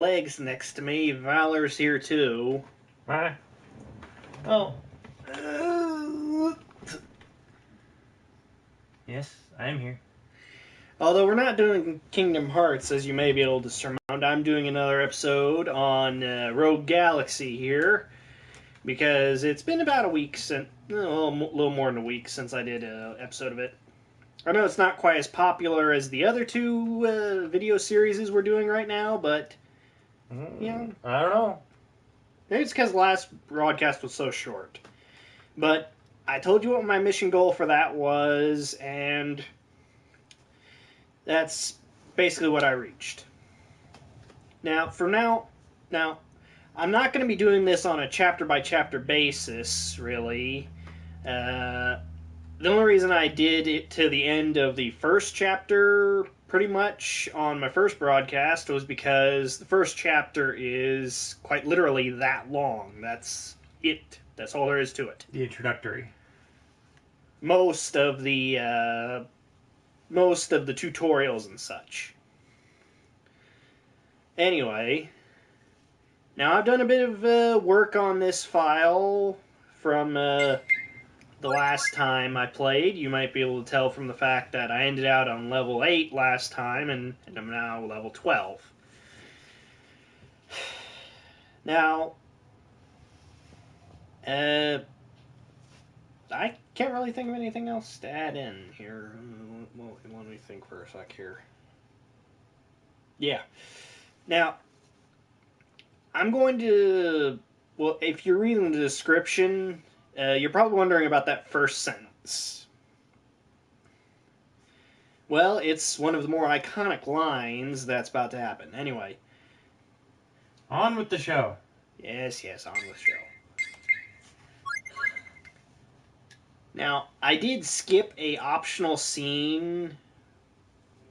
Legs next to me. Valor's here too. Hi. Oh. Yes, I am here. Although we're not doing Kingdom Hearts, as you may be able to surmount, I'm doing another episode on Rogue Galaxy here. Because it's been about a week since, a little more than a week since I did an episode of it. I know it's not quite as popular as the other two video series we're doing right now, but yeah, I don't know. maybe it's because the last broadcast was so short. But I told you what my mission goal for that was, and that's basically what I reached. Now, I'm not going to be doing this on a chapter-by-chapter basis, really. The only reason I did it to the end of the first chapter, pretty much, on my first broadcast, was because the first chapter is quite literally that long. That's it. That's all there is to it. The introductory. Most of the tutorials and such. Anyway, now I've done a bit of work on this file from the last time I played. You might be able to tell from the fact that I ended out on level 8 last time, and I'm now level 12. Now, I can't really think of anything else to add in here. Let me think for a sec here. Yeah. Now, I'm going to... Well, if you're reading the description, you're probably wondering about that first sentence. Well, it's one of the more iconic lines that's about to happen. Anyway. On with the show. Yes, on with the show. Now, I did skip a optional scene,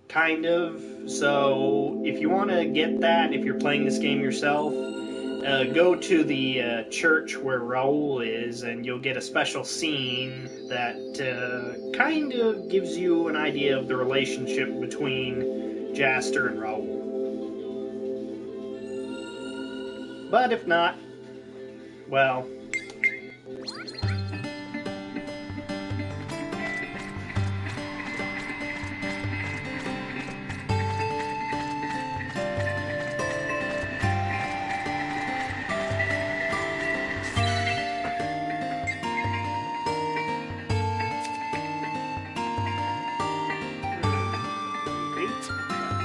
kind of, so if you want to get that, if you're playing this game yourself, go to the church where Raul is, and you'll get a special scene that kind of gives you an idea of the relationship between Jaster and Raul. But if not, well...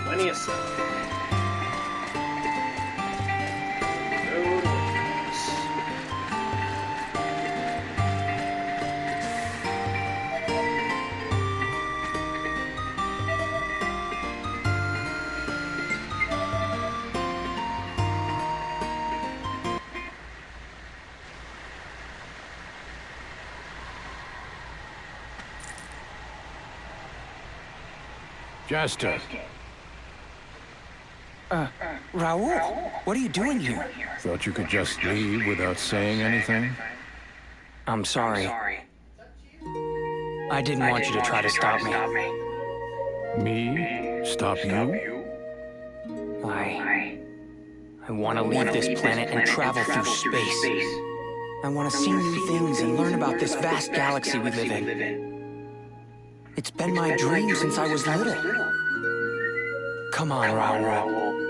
plenty of stuff. Jaster. Raul, what are you doing here? Thought you could just leave without saying anything? I'm sorry. I didn't want you to try to stop me. Me? Stop you? I want to leave this planet and travel through space. I want to see new things and learn about this vast galaxy we live in. It's been my dream since I was little. Come on, Raul.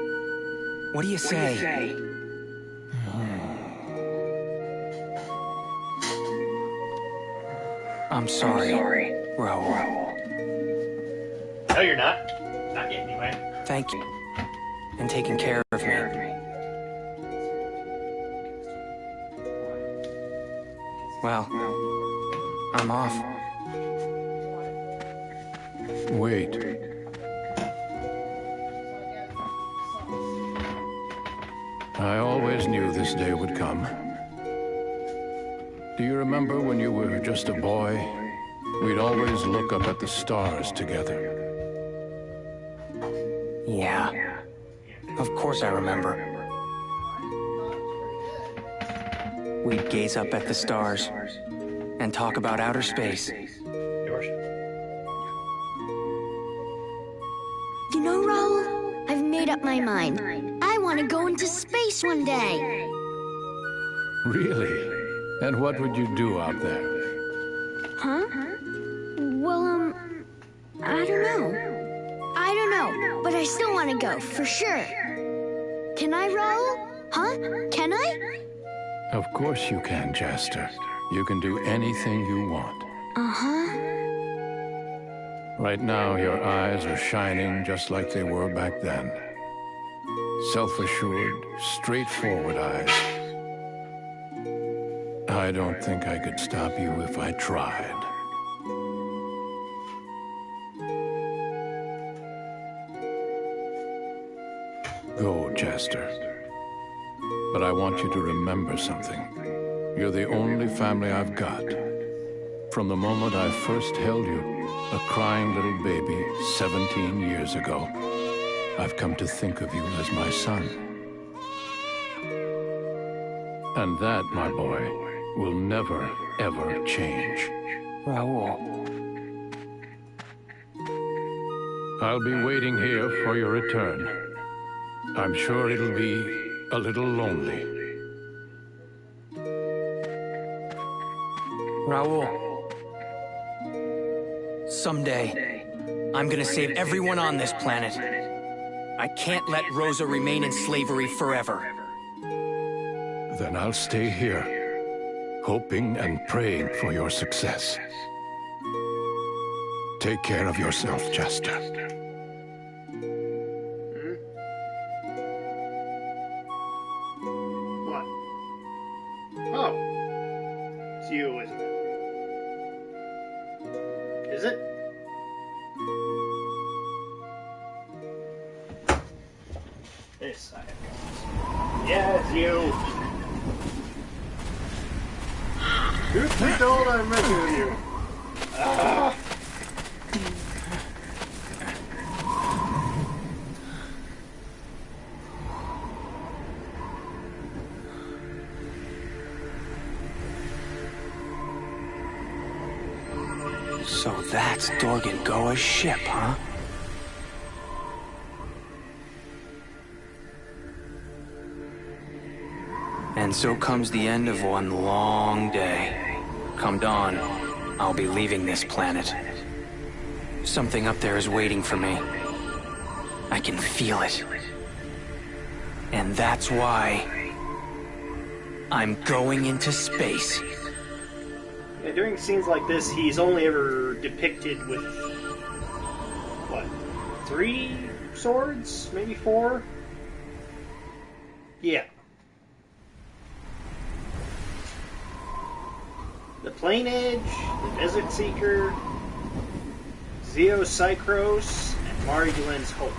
What do you say? I'm sorry, Raul. No, you're not. Not yet, anyway. Thank you. And taking care of me. Well, I'm off. Wait. I always knew this day would come. Do you remember when you were just a boy? We'd always look up at the stars together. Yeah. Of course I remember. We'd gaze up at the stars and talk about outer space. You know, Raul, I've made up my mind. I want to go going to space one day. Really? And what would you do out there? Huh? Well, I don't know. I don't know, but I still want to go, for sure. Can I, Raoul? Huh? Can I? Of course you can, Jester. You can do anything you want. Uh-huh. Right now, your eyes are shining just like they were back then. Self-assured, straightforward eyes. I don't think I could stop you if I tried. Go, Jester. But I want you to remember something. You're the only family I've got. From the moment I first held you, a crying little baby 17 years ago, I've come to think of you as my son. And that, my boy, will never, ever change. Raoul. I'll be waiting here for your return. I'm sure it'll be a little lonely. Raoul. Someday, I'm gonna save everyone on this planet. I can't let Rosa remain in slavery forever. Then I'll stay here, hoping and praying for your success. Take care of yourself, Jester. What? Oh. It's you, isn't it? Is it? This side. Yeah, it's you. Truth be told, I'm messing with you. Ah. So that's Dorgan Goa's ship, huh? And so comes the end of one long day. Come dawn, I'll be leaving this planet. Something up there is waiting for me. I can feel it. And that's why I'm going into space. Yeah, during scenes like this, he's only ever depicted with, what, 3 swords? Maybe 4? Yeah. The Plain Edge, the Desert Seeker, Zeo Cycros, and Mari Glen's Hope.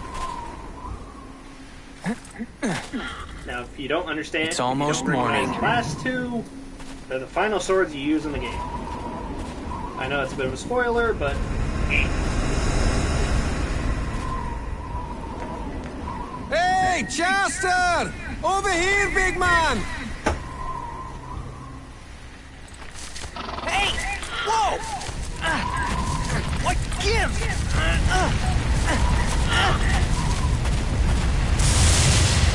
Now, if you don't understand, It's almost if you don't recognize morning. the last 2, they're the final swords you use in the game. I know it's a bit of a spoiler, but... Hey, Chester! Over here, big man! Hey! Whoa! What gives?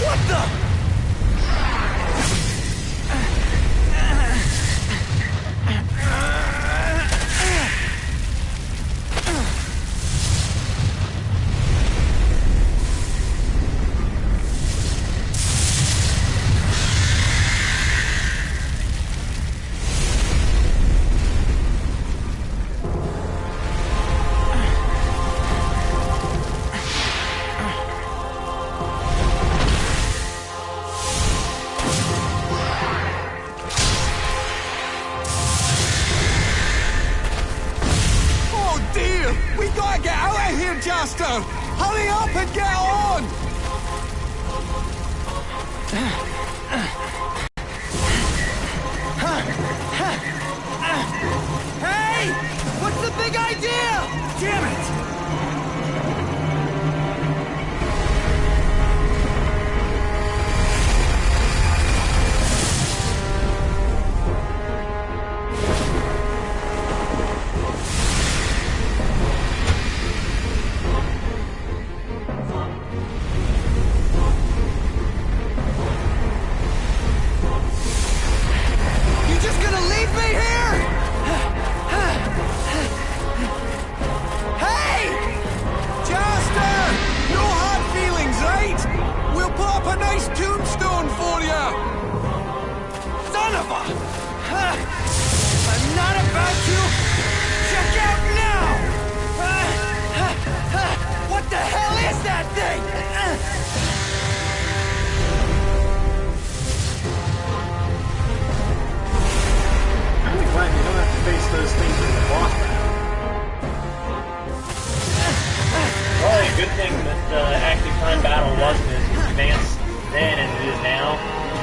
What the? Chester! Hurry up and get on! Hey! What's the big idea? Damn it!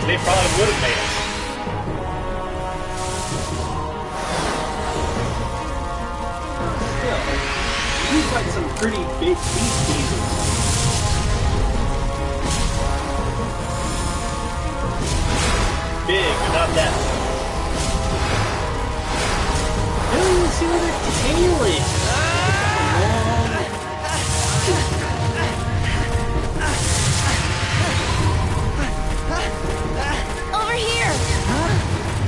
They probably would have made it. Still, he's like some pretty big beasties. Big, but not that big. I don't even see where their tail is. Over here!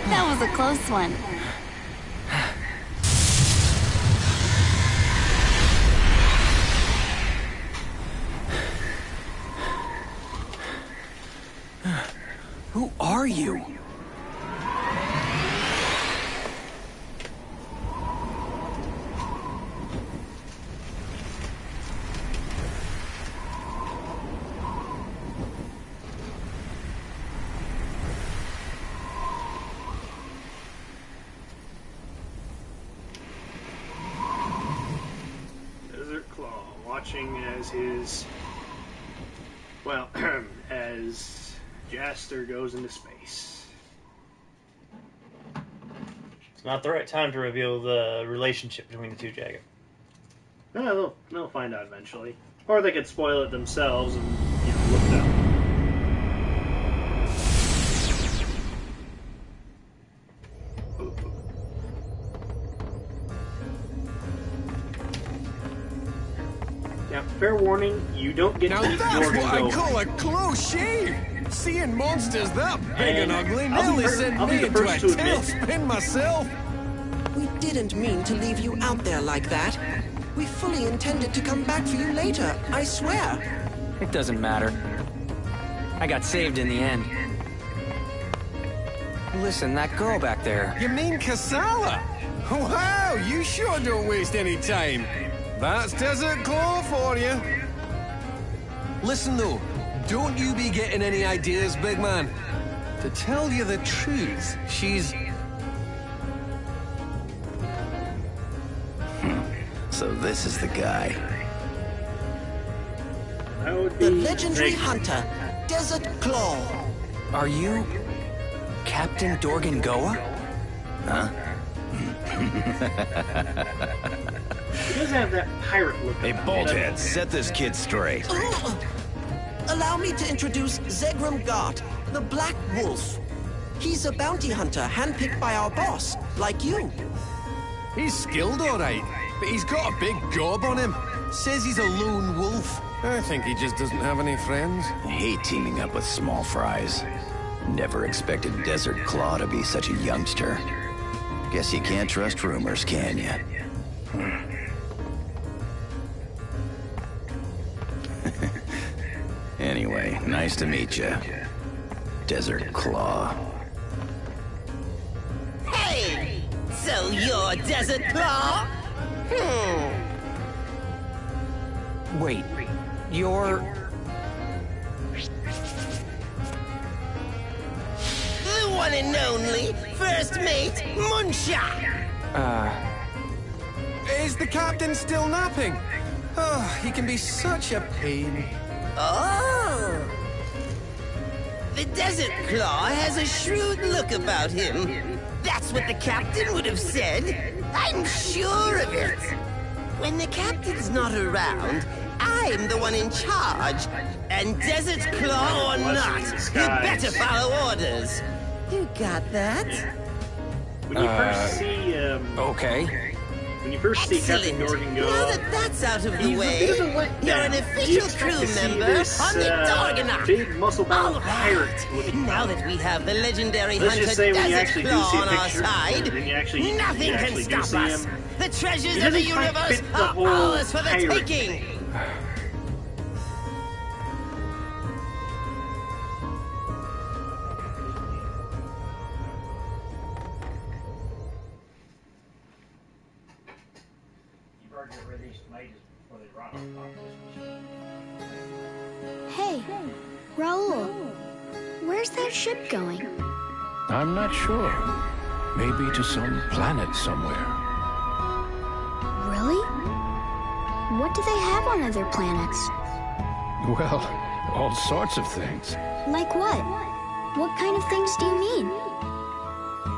That was a close one. Who are you? Desert Claw, watching as his, well, as Jaster goes into space. It's not the right time to reveal the relationship between the two, Jacob. No, they'll find out eventually. Or they could spoil it themselves and, look it up. Now, fair warning, you don't get Now to meet that's Jordan what I Go. call a close shave! Seeing monsters that big and ugly I'll nearly sent be me the into first a to admit- tailspin myself! We didn't mean to leave you out there like that. We fully intended to come back for you later, I swear. It doesn't matter. I got saved in the end. Listen, that girl back there. You mean Kasala? Wow, you sure don't waste any time. That's Desert Claw for you. Listen though, don't you be getting any ideas, big man. To tell you the truth, she's... So this is the guy. That would The be legendary Zig. hunter, Desert Claw. Are you Captain Dorgan Goa? Huh? He does have that pirate look. Hey, about him, Bolthead, doesn't he? set this kid straight. Allow me to introduce Zegrim Gart, the Black Wolf. He's a bounty hunter handpicked by our boss, like you. He's skilled all right, but he's got a big gob on him. Says he's a lone wolf. I think he just doesn't have any friends. I hate teaming up with small fries. Never expected Desert Claw to be such a youngster. Guess you can't trust rumors, can you? Anyway, nice to meet you, Desert Claw. Hey! So you're Desert Claw? Wait, you're... The one and only first mate, Munsha! Is the captain still napping? Oh, he can be such a pain. Oh! The Desert Claw has a shrewd look about him. That's what the captain would have said. I'm sure of it. When the captain's not around, I'm the one in charge. And Desert Claw or not, you better follow orders. You got that? When you first see, Okay. when you first see Captain Dorgan Now go, that that's out of the he's a way, bit of a letdown. you're an You official expect crew to see member this, on the Dorgonaut. big muscle-bound All pirate right. looking Now fellow. that we have the legendary Let's hunter just say when you Desert actually do Claw see a on our picture, side, when you actually nothing can do stop see us. him, The treasures he of the doesn't quite universe fit the are whole ours for the pirate taking. thing. You've already got rid of these tomatoes before they rot on top of this machine. Raul, where's that ship going? I'm not sure. Maybe to some planet somewhere. Really? What do they have on other planets? Well, all sorts of things. Like what? What kind of things do you mean?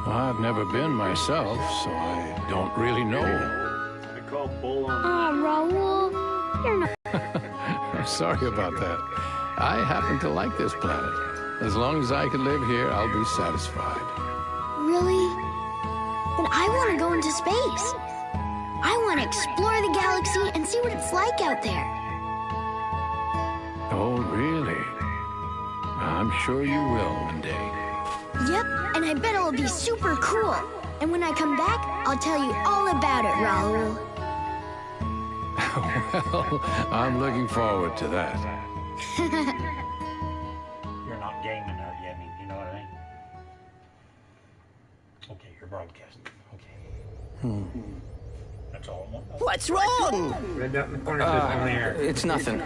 I've never been myself, so I don't really know. I call bull on Aw, Raul, you're not... I'm sorry about that. I happen to like this planet. As long as I can live here, I'll be satisfied. Really? But I want to go into space. I want to explore the galaxy and see what it's like out there. Oh, really? I'm sure you will one day. Yep, and I bet it'll be super cool. And when I come back, I'll tell you all about it, Raul. Well, I'm looking forward to that. You're not gaming, are you? I mean, you know what I mean? Okay, you're broadcasting. Okay. That's all I want. What's wrong? Red dot in the corner says on the air. It's nothing.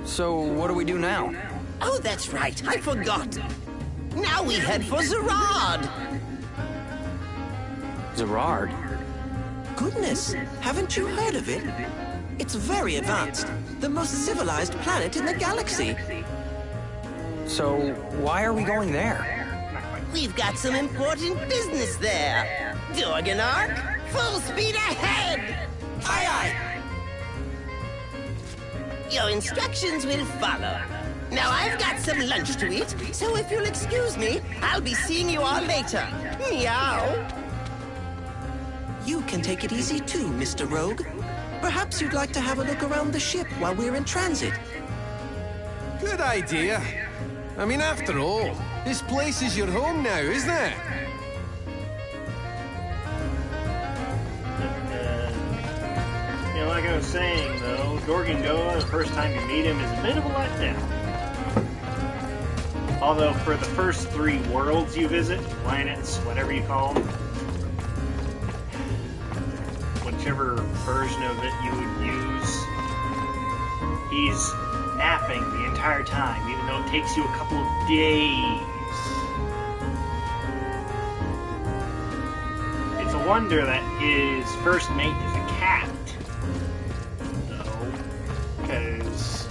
So, what do we do now? Oh, that's right. I forgot. Now we head for Zerard. Zerard? Goodness, haven't you heard of it? It's very advanced. The most civilized planet in the galaxy. So, why are we going there? We've got some important business there. Dorganark, full speed ahead! Aye, aye. Your instructions will follow. Now I've got some lunch to eat, so if you'll excuse me, I'll be seeing you all later. Meow. You can take it easy too, Mr. Rogue. Perhaps you'd like to have a look around the ship while we're in transit. Good idea. I mean, after all, this place is your home now, isn't it? You know, like I was saying, though, Dorgangoa, the first time you meet him, is a bit of a letdown. Although, for the first 3 worlds you visit, planets, whatever you call them, whichever version of it you would use, he's napping the entire time, even though it takes you a couple of days. It's a wonder that his first mate is a cat, though, because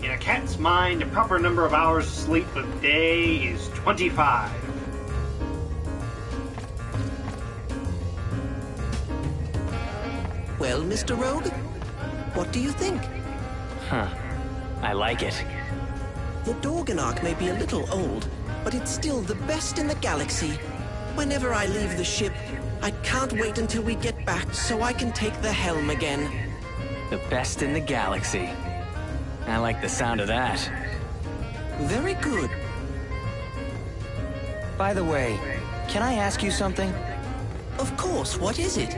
in a cat's mind, the proper number of hours of sleep a day is 25. Well, Mr. Rogue, what do you think? Huh. I like it. The Dorganark may be a little old, but it's still the best in the galaxy. Whenever I leave the ship, I can't wait until we get back so I can take the helm again. The best in the galaxy. I like the sound of that. Very good. By the way, can I ask you something? Of course, what is it?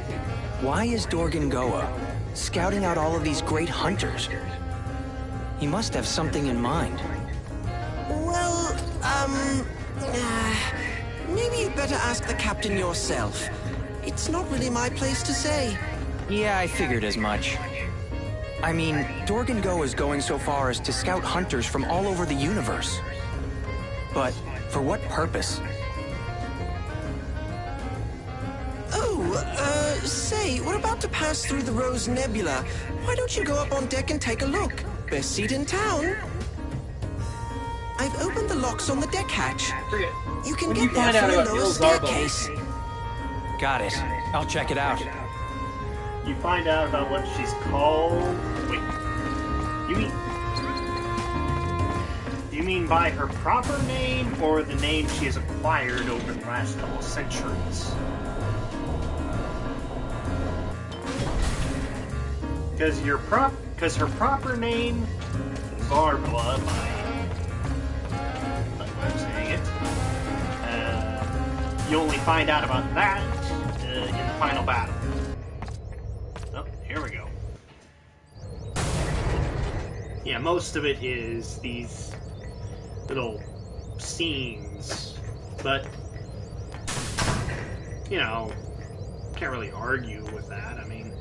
Why is Dorgangoa scouting out all of these great hunters? He must have something in mind. Well, maybe you'd better ask the captain yourself. It's not really my place to say. Yeah, I figured as much. I mean, Dorgangoa is going so far as to scout hunters from all over the universe. But for what purpose? Say, we're about to pass through the Rose Nebula. Why don't you go up on deck and take a look? Best seat in town. I've opened the locks on the deck hatch. You can get there through a lower staircase. Got it. I'll check it out. You find out about what she's called. Wait. You mean by her proper name or the name she has acquired over the last couple of centuries? Because her proper name, Barbara, by I'm saying it. You only find out about that in the final battle. Oh, here we go. Yeah, most of it is these little scenes, but you know, can't really argue with that. I mean,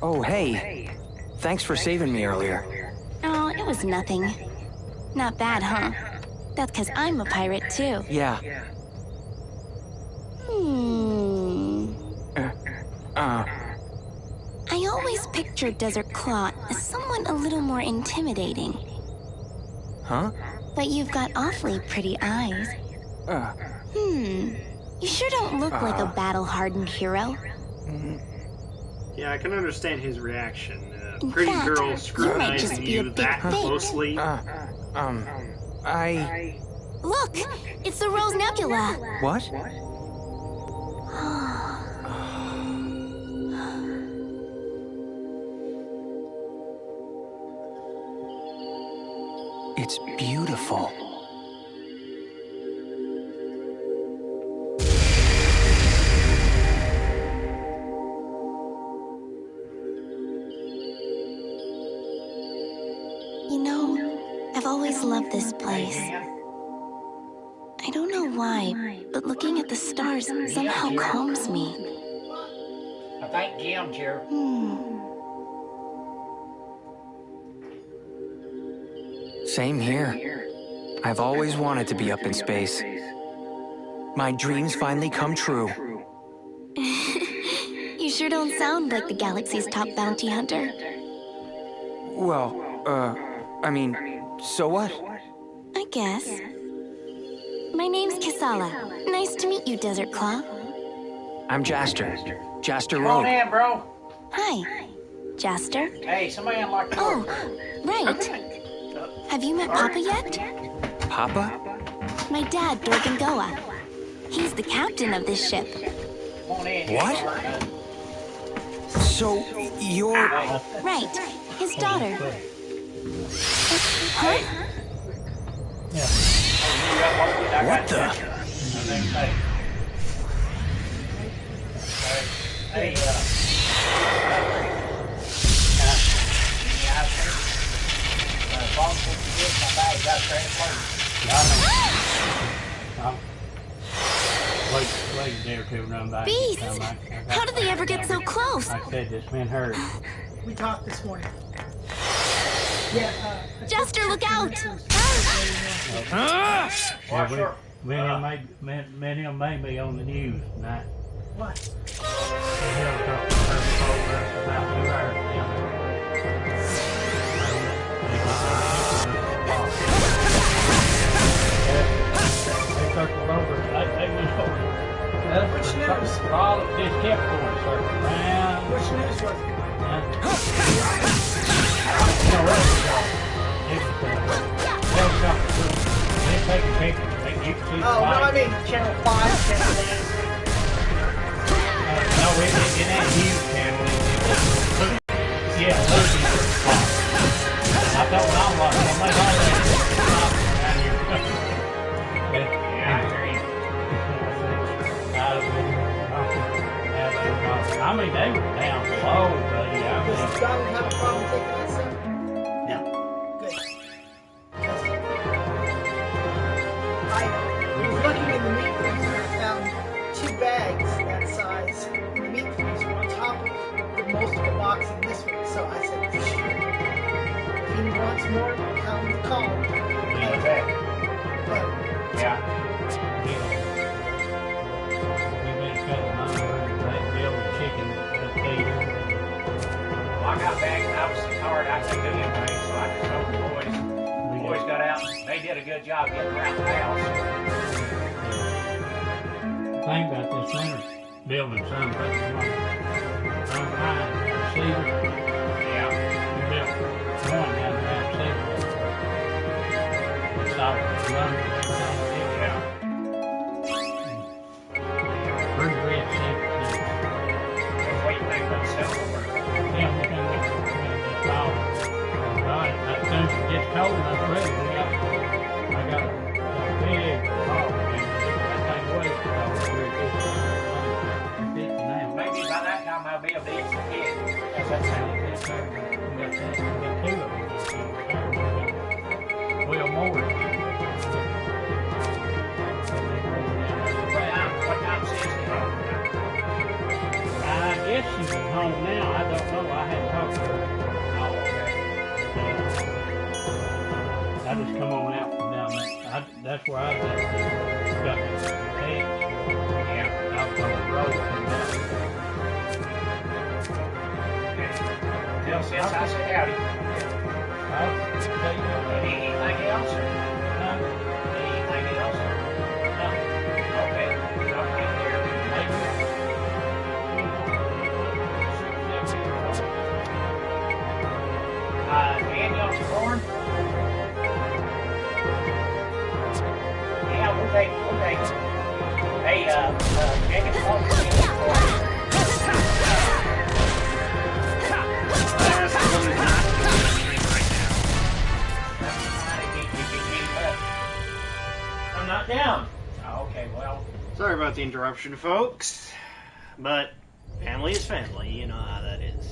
Oh, hey. Thanks for saving me earlier. Oh, it was nothing. Not bad, huh? That's because I'm a pirate, too. Yeah. I always pictured Desert Claw as someone a little more intimidating. Huh? But you've got awfully pretty eyes. You sure don't look like a battle-hardened hero. Yeah, I can understand his reaction. In Pretty fact, girl you might scrutinizing just be a you big that fake. closely. Look! It's the Rose Nebula! What? It's beautiful. You know, I've always loved this place. I don't know why, but looking at the stars somehow calms me. I think Jim's here. Same here. I've always wanted to be up in space. My dreams finally come true. You sure don't sound like the galaxy's top bounty hunter. Well, I mean, so what? I guess. My name's Kisala. Nice to meet you, Desert Claw. I'm Jaster. Jaster Come on Road. in, bro. Hi, Jaster. Hey, somebody unlocked the Oh, door. right. Have you met Papa yet? Papa? My dad, Dorgan Goa. He's the captain of this ship. Come on in. What? So, you're... Right, his daughter. Huh? What the? Hey, wait there till run by. Beast! How did they ever get so close? I said this man heard. We talked this morning. Jaster, look out! Many of them made me on the news tonight. What? Which news? All of this kept going circling around. Which news was it? Oh, no, I mean Channel 5, Channel 8. No, it ain't news channel. Yeah, I thought when I'm watching, I'm like, I mean, they were down low, buddy. Does Donald have a problem taking that stuff? No. Good. I was looking in the meat freezer and I found 2 bags that size in the meat freezer on top of most of the box in this one. So I said, sure. If he wants more, tell him to call. Okay. But Yeah. We've been cutting on building chicken feed. Well, I got back and I was so tired I couldn't do anything, so I just told the boys. The boys got out and they did a good job getting around the house. The thing about this winter building something from mine, Cedar. Yeah. We built one down around Cedar. It's all running. Yeah. Pretty red shape. What do you think about silver? Yeah, we can look at it all. Right. As soon as it gets cold enough, ready, I got a big hog and that thing weighs about 50 now. Maybe by that time I'll be a big kid. That's how it is. We got 2 of them. Well, more. What time is it? I guess she's home now. I don't know. I That's where I got the page. Yeah, out on the road from there. Tell Sis I said howdy. I'll tell you Anything else? Huh? Anything else? No. Okay. Okay, there. Daniel's born? Yeah, we'll take it. Hey, Jenkins, I'm not down. Oh, okay, well. Sorry about the interruption, folks. But family is family. You know how that is.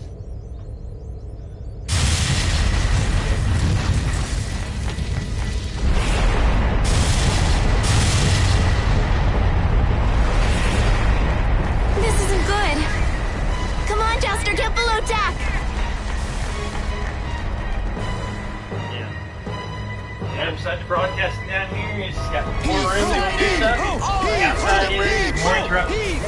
This isn't good. Come on, Jester, get below deck. Besides broadcasting down here, it's got more room to do stuff. The outside is more interruptions.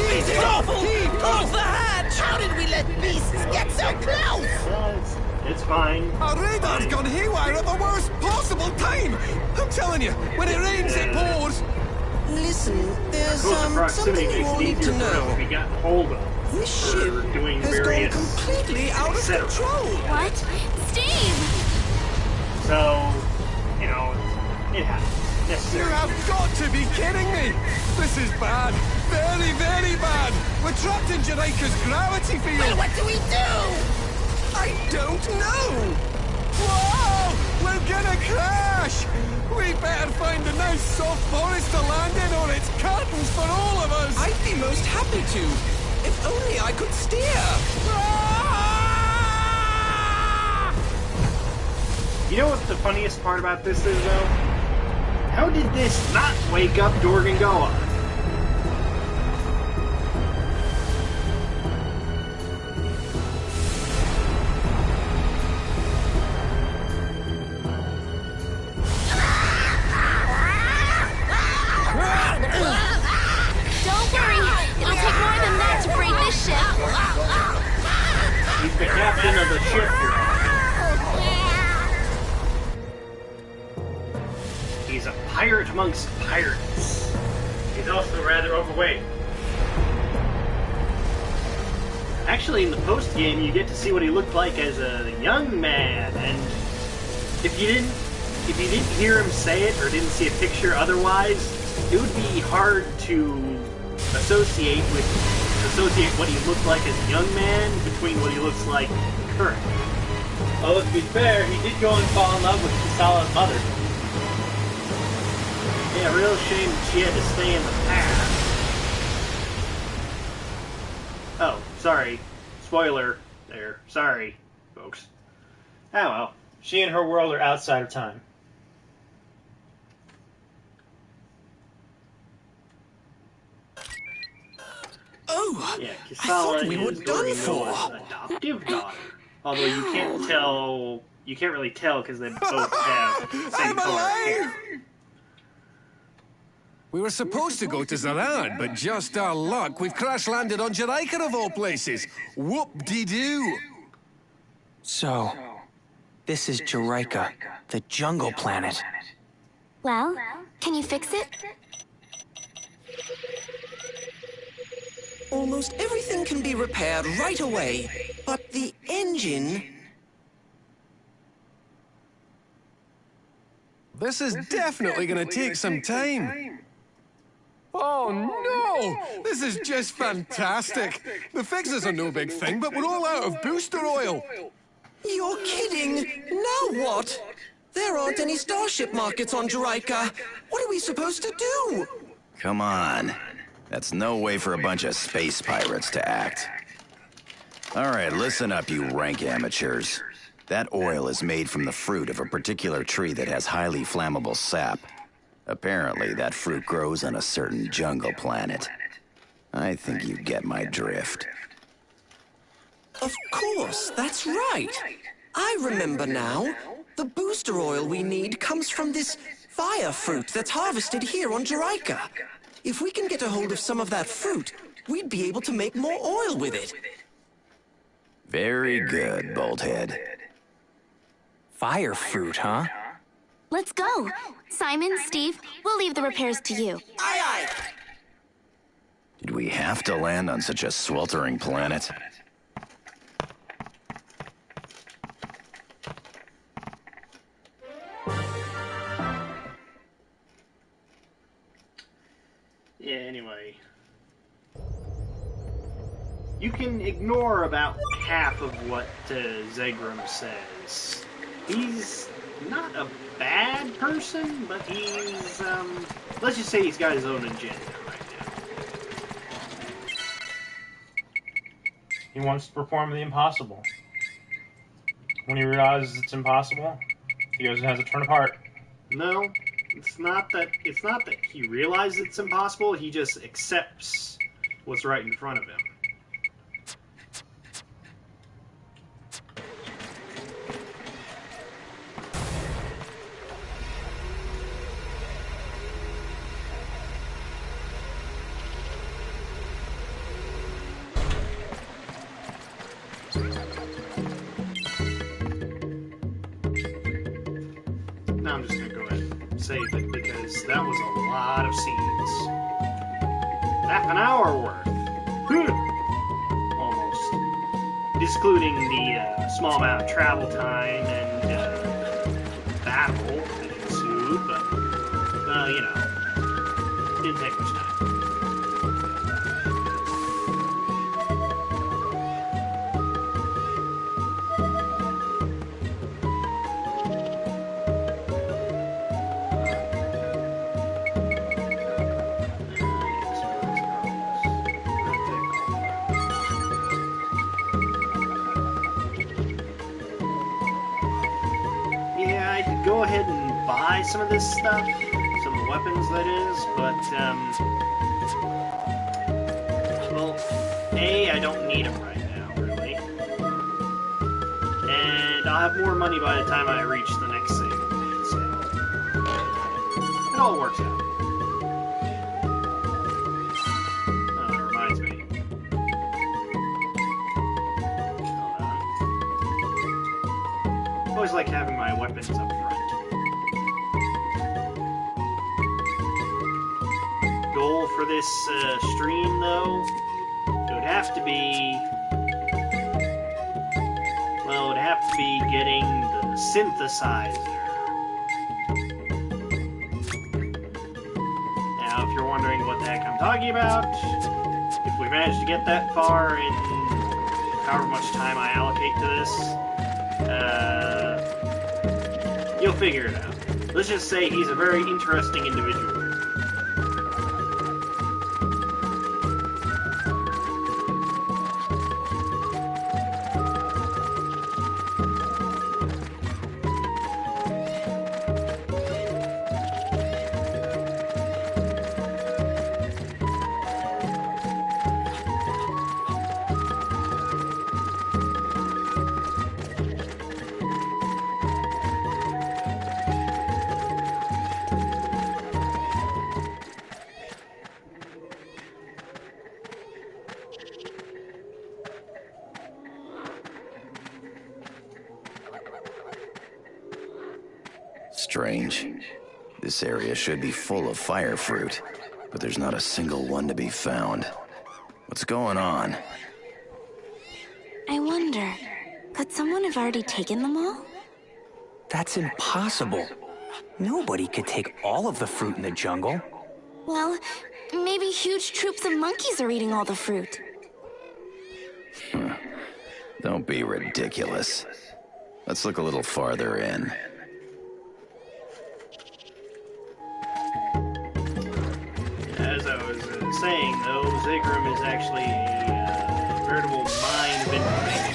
This is awful! Close the hatch! How did we let beasts get so close? Well, it's fine. Our radar's gone haywire at the worst possible time! I'm telling you, when it rains, it pours! Listen, there's Closer proximity something you makes all it need easier to for us to know. be gotten hold of. This ship doing has gone various completely out of control. What? Steve! So, you know, it happens. You Necessary. have got to be kidding me! This is bad. Very, very bad. We're trapped in Jerica's gravity field. Well, what do we do? I don't know. Whoa! We're gonna crash! We better find a nice soft forest to land in or it's curtains for all of us! I'd be most happy to, if only I could steer. You know what the funniest part about this is, though? How did this not wake up Dorgangoa? Don't worry, it'll take more than that to break this ship. He's the captain of the ship you're on. He's a pirate amongst pirates. He's also rather overweight. Actually, in the post game, you get to see what he looked like as a young man, and if you didn't hear him say it or didn't see a picture otherwise, it would be hard to associate what he looked like as a young man between what he looks like currently. Although to be fair, he did go and fall in love with Kisala's mother. Yeah, real shame that she had to stay in the past. Oh, sorry. Spoiler there. Sorry, folks. Oh well. She and her world are outside of time. Oh, Yeah, I thought Kisala we were is done for. Dorgangoa's adoptive daughter. Although you can't tell, you can't really tell because they both have the same I'm color hair. alive! We were supposed to go to Zarad, but just our luck, we've crash-landed on Jerica of all places. Whoop-de-doo! So, this is Jerica, the jungle planet. Well, can you fix it? Almost everything can be repaired right away, but the engine... This is definitely gonna take some time. Oh no! This is just fantastic! The fixes are no big thing, but we're all out of booster oil! You're kidding! Now what? There aren't any starship markets on Jerica. What are we supposed to do? Come on. That's no way for a bunch of space pirates to act. All right, listen up, you rank amateurs. That oil is made from the fruit of a particular tree that has highly flammable sap. Apparently, that fruit grows on a certain jungle planet. I think you get my drift. Of course, that's right. I remember now. The booster oil we need comes from this fire fruit that's harvested here on Jaraika. If we can get a hold of some of that fruit, we'd be able to make more oil with it. Very good, Bolthead. Fire fruit, huh? Let's go. Simon, Steve, we'll leave the repairs to you. Aye, aye. Did we have to land on such a sweltering planet? Yeah, anyway. You can ignore about half of what Zegrum says. He's not a bad person, but he's, let's just say he's got his own agenda right now. He wants to perform the impossible. When he realizes it's impossible, he goes and has a turn of heart. No, it's not that he realizes it's impossible, he just accepts what's right in front of him. Now I'm just gonna go ahead and save it because that was a lot of scenes. Half an hour worth. Almost. Excluding the small amount of travel time and battle that ensued, but, you know, didn't take much time. Go ahead and buy some of this stuff, some of the weapons that is, but, well, A, I don't need them right now, really, and I'll have more money by the time I reach the next save point, so it all works out. Oh, that reminds me. Hold on. I always like having my weapons up front. Goal for this stream, though, it would have to be, well, it would have to be getting the synthesizer. Now, if you're wondering what the heck I'm talking about, if we manage to get that far in however much time I allocate to this, you'll figure it out. Let's just say he's a very interesting individual. Strange. This area should be full of fire fruit, but there's not a single one to be found. What's going on? I wonder, could someone have already taken them all? That's impossible. Nobody could take all of the fruit in the jungle. Well, maybe huge troops of monkeys are eating all the fruit. Don't be ridiculous. Let's look a little farther in. As I was saying, though, Zegrum is actually a veritable mine of information.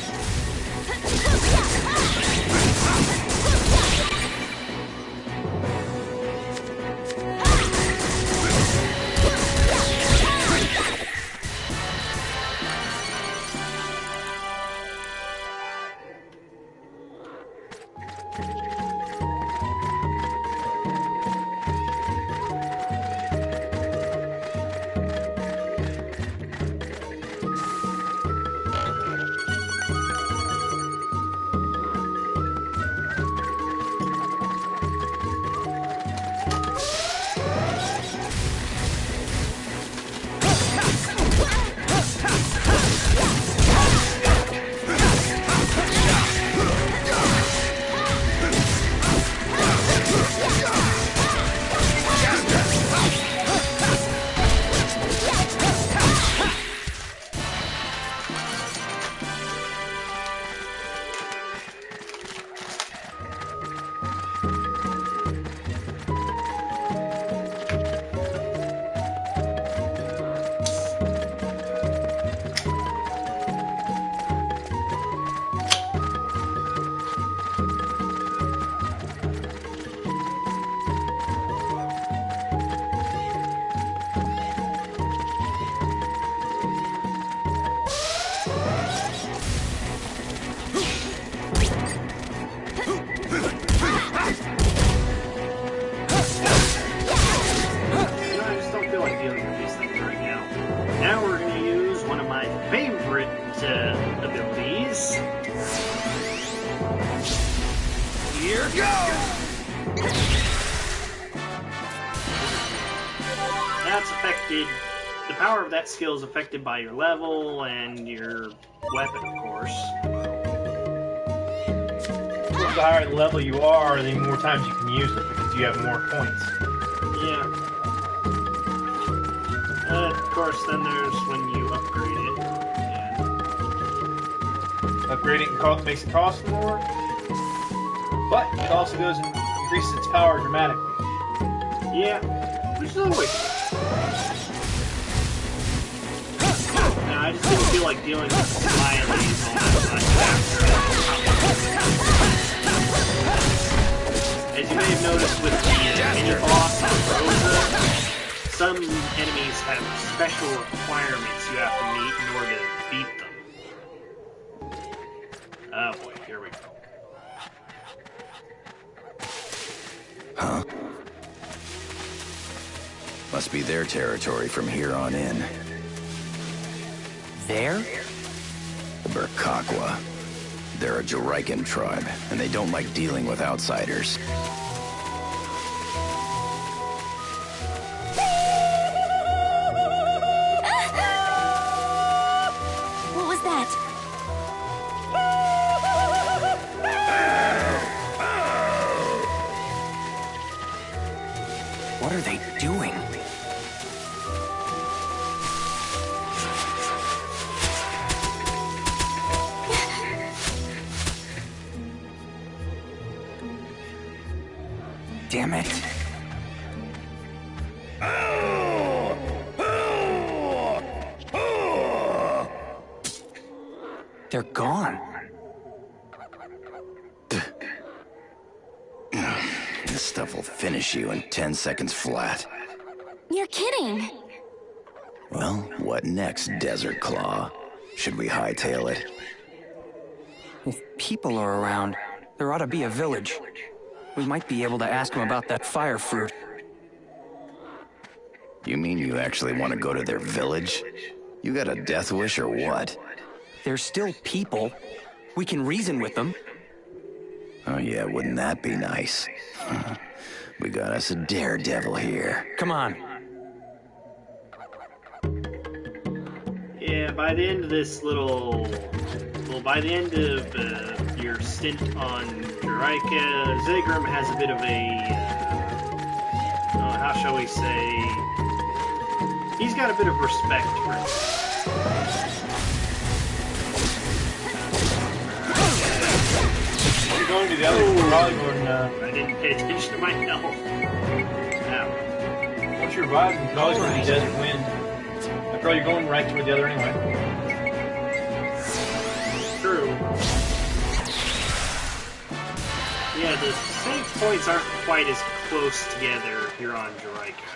favorite abilities. Here goes! That's affected. The power of that skill is affected by your level and your weapon, of course. The higher the level you are, the more times you can use it because you have more points. Yeah. Of course, then there's when you upgrade it. Yeah. Upgrading makes it cost more, but it also goes and increases its power dramatically. Yeah, which is always good. Now, I just didn't feel like dealing with smileys all that much after. As you may have noticed with the mini boss on Rosa, some enemies have special requirements you have to meet in order to beat them. Oh boy, here we go. Huh? Must be their territory from here on in. There? The Burkakwa. They're a Juraikan tribe, and they don't like dealing with outsiders. What was that? What are they doing? Damn it. They're gone. This stuff will finish you in 10 seconds flat. You're kidding. Well, what next, Desert Claw? Should we hightail it? If people are around, there ought to be a village. We might be able to ask them about that fire fruit. You mean you actually want to go to their village? You got a death wish or what? They're still people. We can reason with them. Oh yeah, wouldn't that be nice? We got us a daredevil here. Come on. Yeah, by the end of this by the end of your stint on Juraika, Zagrim has a bit of a, how shall we say, he's got a bit of respect for it. You're going to the other, you're probably going, I didn't pay attention to my health. Ow. once you revive, you can always go to the desert wind. After all, you're going right toward the other anyway. True. Yeah, the save points aren't quite as close together here on Juraika.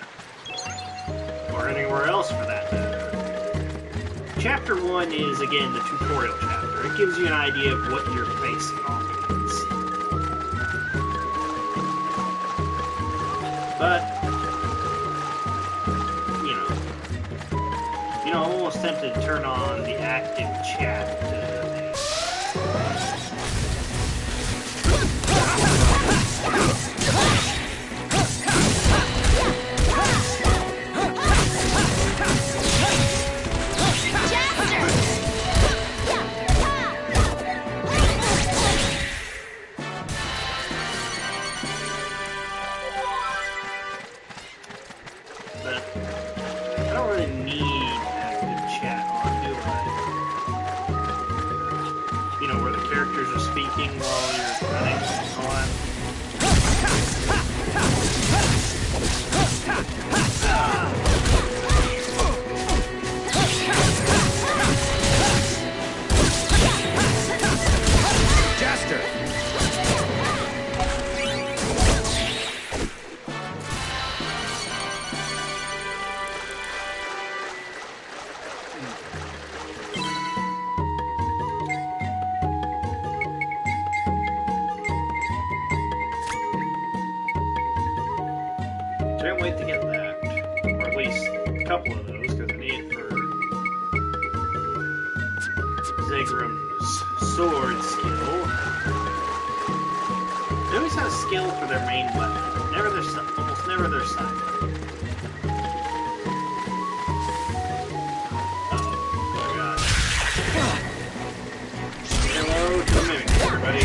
Or anywhere else for that matter. Chapter 1 is, again, the tutorial chapter. It gives you an idea of what you're facing off against. But, I'm almost tempted to turn on the active chat. But I don't really need active chat on, do I? Where the characters are speaking while you're running and all that. Jester! Can't wait to get that. Or at least a couple of those, because I need it for Zigram's sword skill. They always have a skill for their main weapon. Never their almost never their side weapon. Oh god. Hello to the mimics, everybody.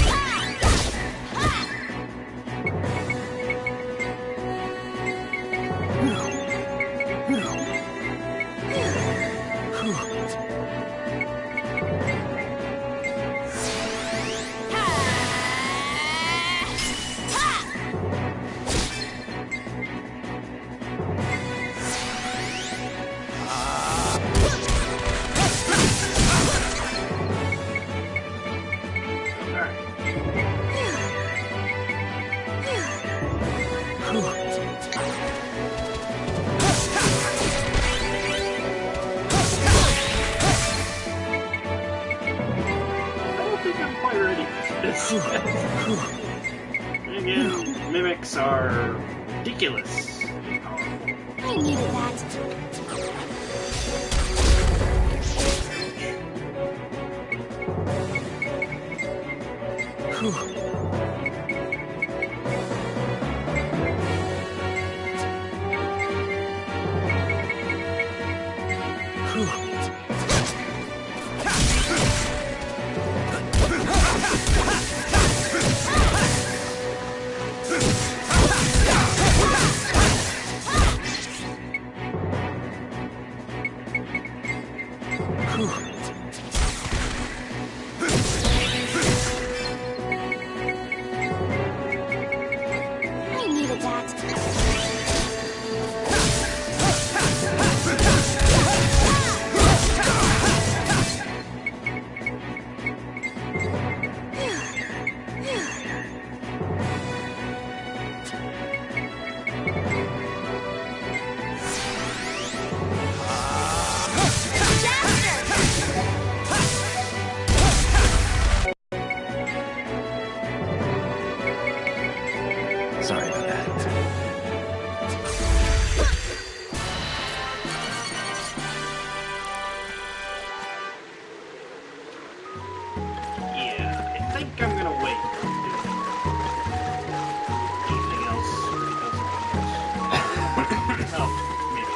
Again, mimics are ridiculous. I needed that. Sorry about that. Yeah, I think I'm gonna wait. Anything else? Oh, maybe.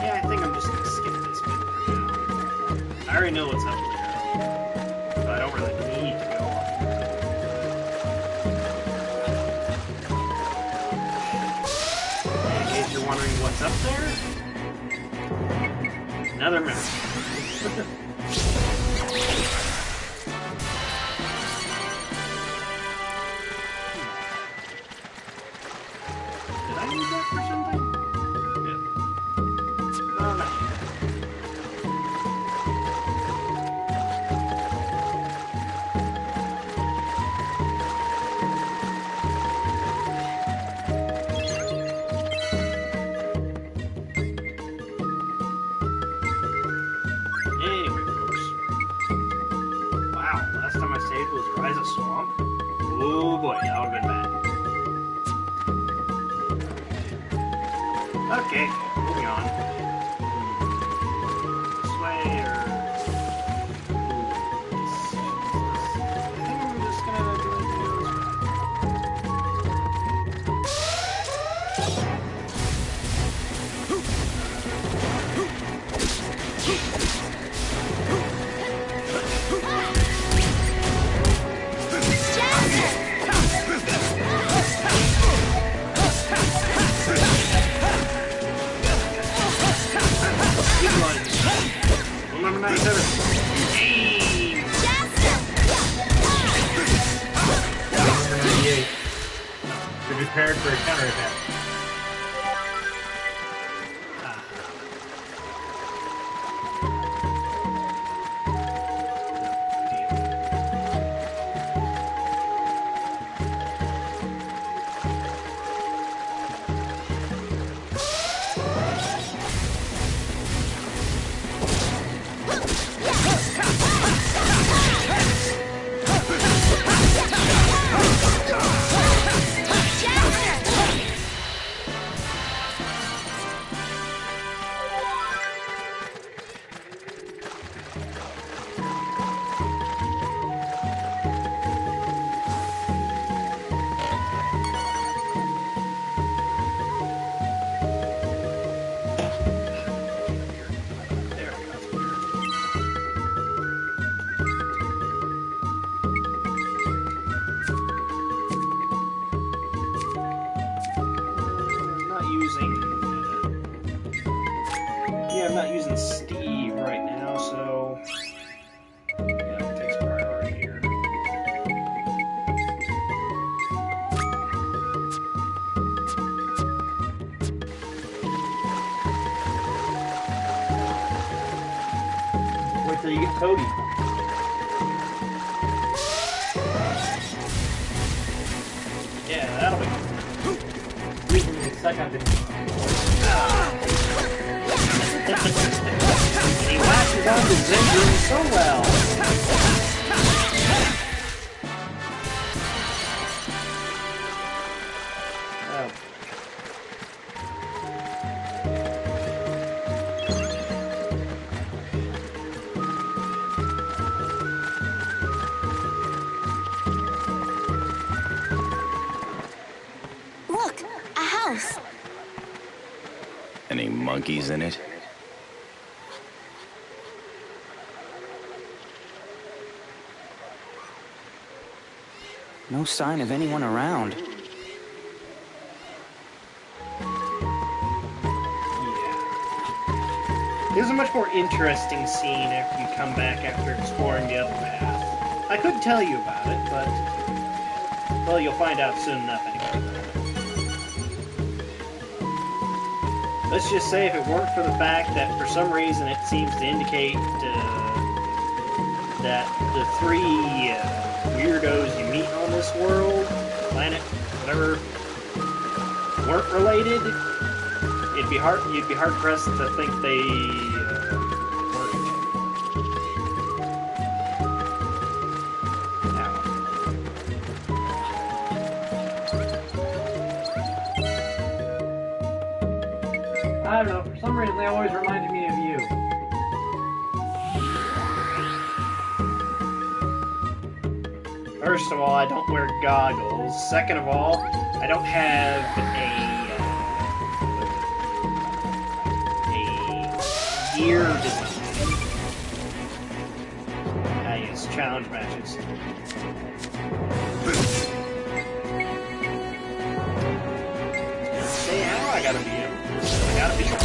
Yeah, I think I'm just gonna skip this bit for now. I already know what's up there, so I don't really need to go up. In case you're wondering what's up there, another mimic. Did I use that for something? Yeah. Oh, no. Anyway, folks. Wow, last time I saved was Rise of Swamp. Oh boy, that would have been bad. Okay, moving on. This way or... I think I'm just gonna do it Be prepared for a counterattack. I'm not using Steve right now, so yeah, it takes priority here. Wait till you get Cody. Yeah, that'll be. Give me a second. He latches on to Zendrin so well. Oh. Look, a house. Any monkeys in it? No sign of anyone around. There's a much more interesting scene after you come back after exploring the other path. I couldn't tell you about it, but well, you'll find out soon enough anyway. Let's just say if it weren't for the fact that for some reason it seems to indicate that the three weirdos you meet on this world, planet, whatever, weren't related, you'd be hard pressed to think they weren't. I don't know, for some reason they always reminded me of you. First of all, I don't wear goggles. Second of all, I don't have a gear design. I use challenge matches. Say how I gotta be able. I gotta be able.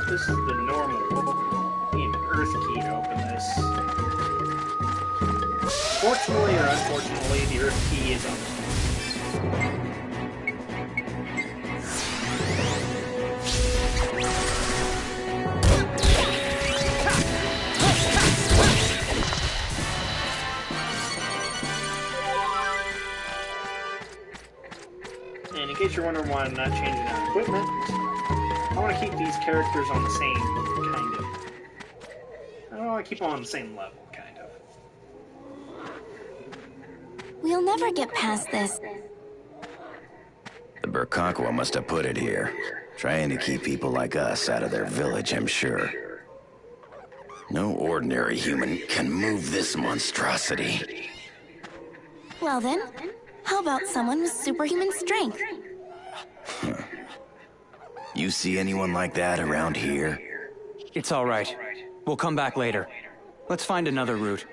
This is the normal Earth key to open this. Fortunately or unfortunately, the Earth key is on this one. And in case you're wondering why I'm not changing out equipment, I want to keep these characters on the same kind of. I don't want to keep them on the same level, kind of. We'll never get past this. The Burkakwa must have put it here, trying to keep people like us out of their village, I'm sure. No ordinary human can move this monstrosity. Well then, how about someone with superhuman strength? You see anyone like that around here? It's all right. We'll come back later. Let's find another route.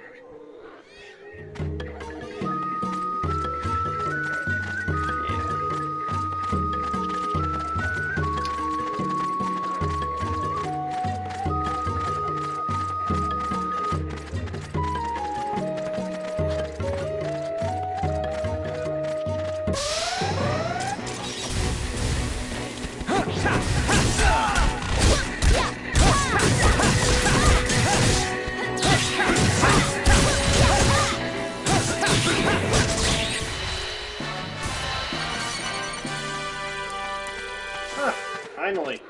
Finally.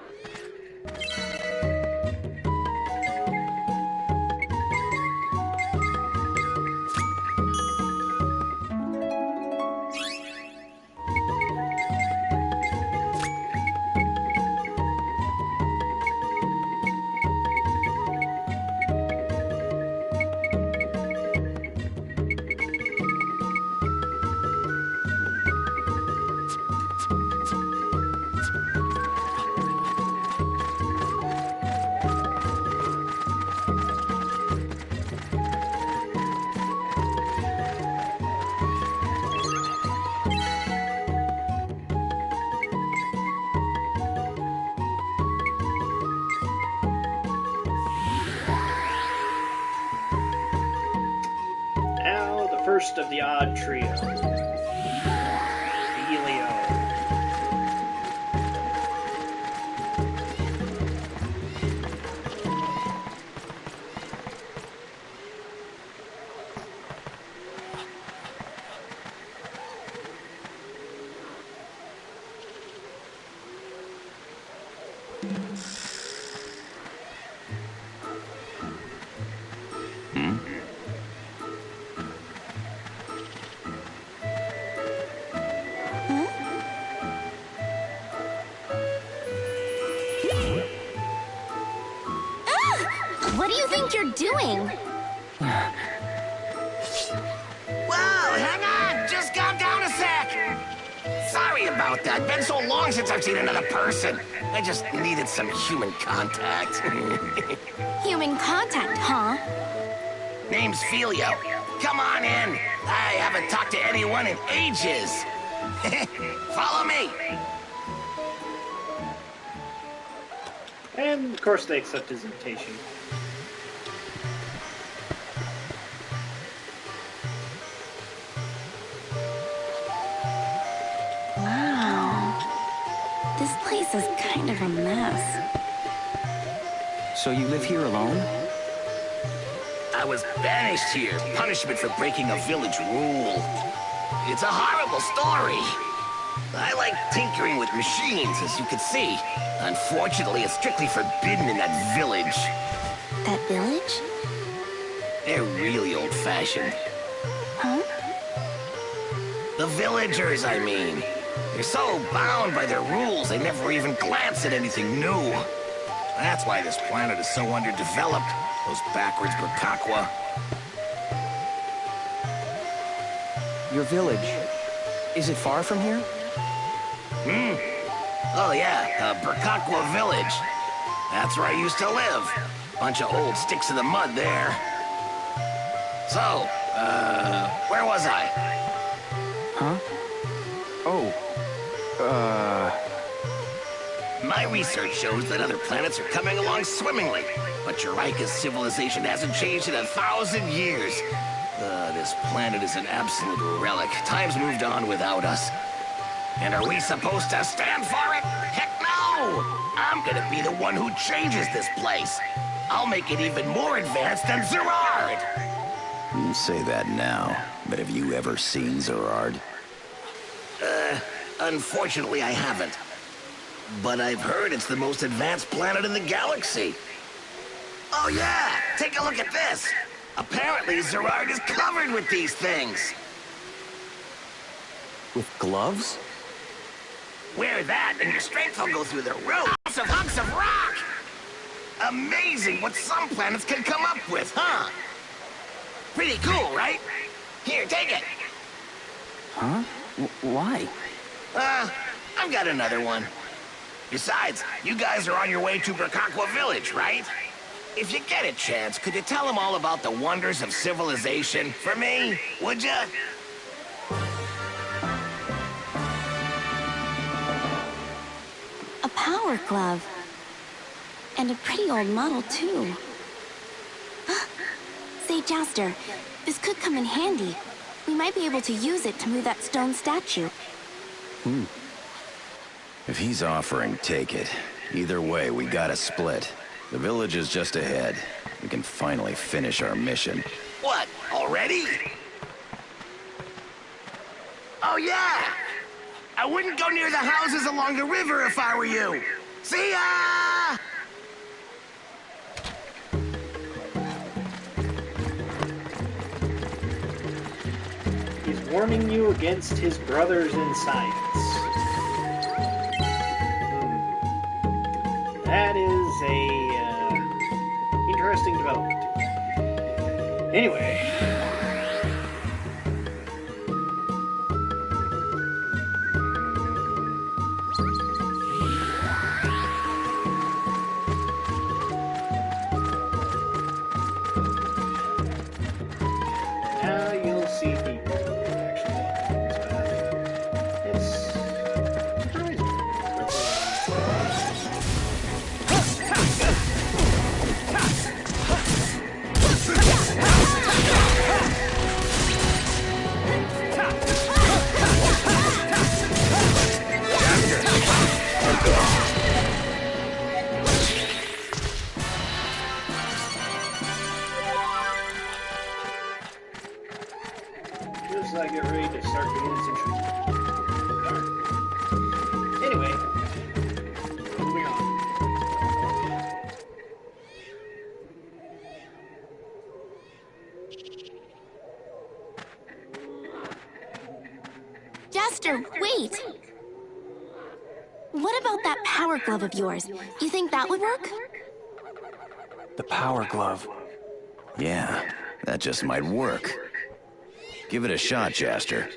Now, the first of the odd trio. Helio. What do you think you're doing? Whoa, hang on! Just calm down a sec! Sorry about that. Been so long since I've seen another person. I just needed some human contact. Human contact, huh? Name's Filio. Come on in. I haven't talked to anyone in ages. Follow me. And, of course, they accept his invitation. Wow. This place is kind of a mess. So you live here alone? I was banished here, punishment for breaking a village rule. It's a horrible story. I like tinkering with machines, as you can see. Unfortunately, it's strictly forbidden in that village. That village? They're really old-fashioned. Huh? The villagers, I mean. They're so bound by their rules, they never even glance at anything new. That's why this planet is so underdeveloped. Those backwards Burkakwa. Your village. Is it far from here? Oh yeah, Burkakwa village. That's where I used to live. Bunch of old sticks in the mud there. So, where was I? Huh? Oh. My research shows that other planets are coming along swimmingly, but Juraika's civilization hasn't changed in 1,000 years. This planet is an absolute relic. Time's moved on without us. And are we supposed to stand for it? Heck no! I'm gonna be the one who changes this place. I'll make it even more advanced than Zerard! You say that now, but have you ever seen Zerard? Unfortunately I haven't. But I've heard it's the most advanced planet in the galaxy. Oh yeah! Take a look at this! Apparently Zerard is covered with these things! With gloves? Wear that and your strength will go through the roof! Massive hunks of rock! Amazing what some planets can come up with, huh? Pretty cool, right? Here, take it! Huh? Why? I've got another one. Besides, you guys are on your way to Burkakwa village, right? If you get a chance, could you tell him all about the wonders of civilization for me? Would you? A power glove. And a pretty old model, too. Say, Jaster, this could come in handy. We might be able to use it to move that stone statue. If he's offering, take it. Either way, we gotta split. The village is just ahead. We can finally finish our mission. What, already? Oh, yeah! I wouldn't go near the houses along the river if I were you. See ya! He's warning you against his brothers in science. That is a interesting development. Anyway. Now you'll see people actually on this path. It's surprising. Just as I get ready to start doing some shooting. Darn. Anyway, moving on. Jaster, wait! What about that power glove of yours? You think that would work? The power glove. Yeah, that just might work. Give it a shot, Jaster.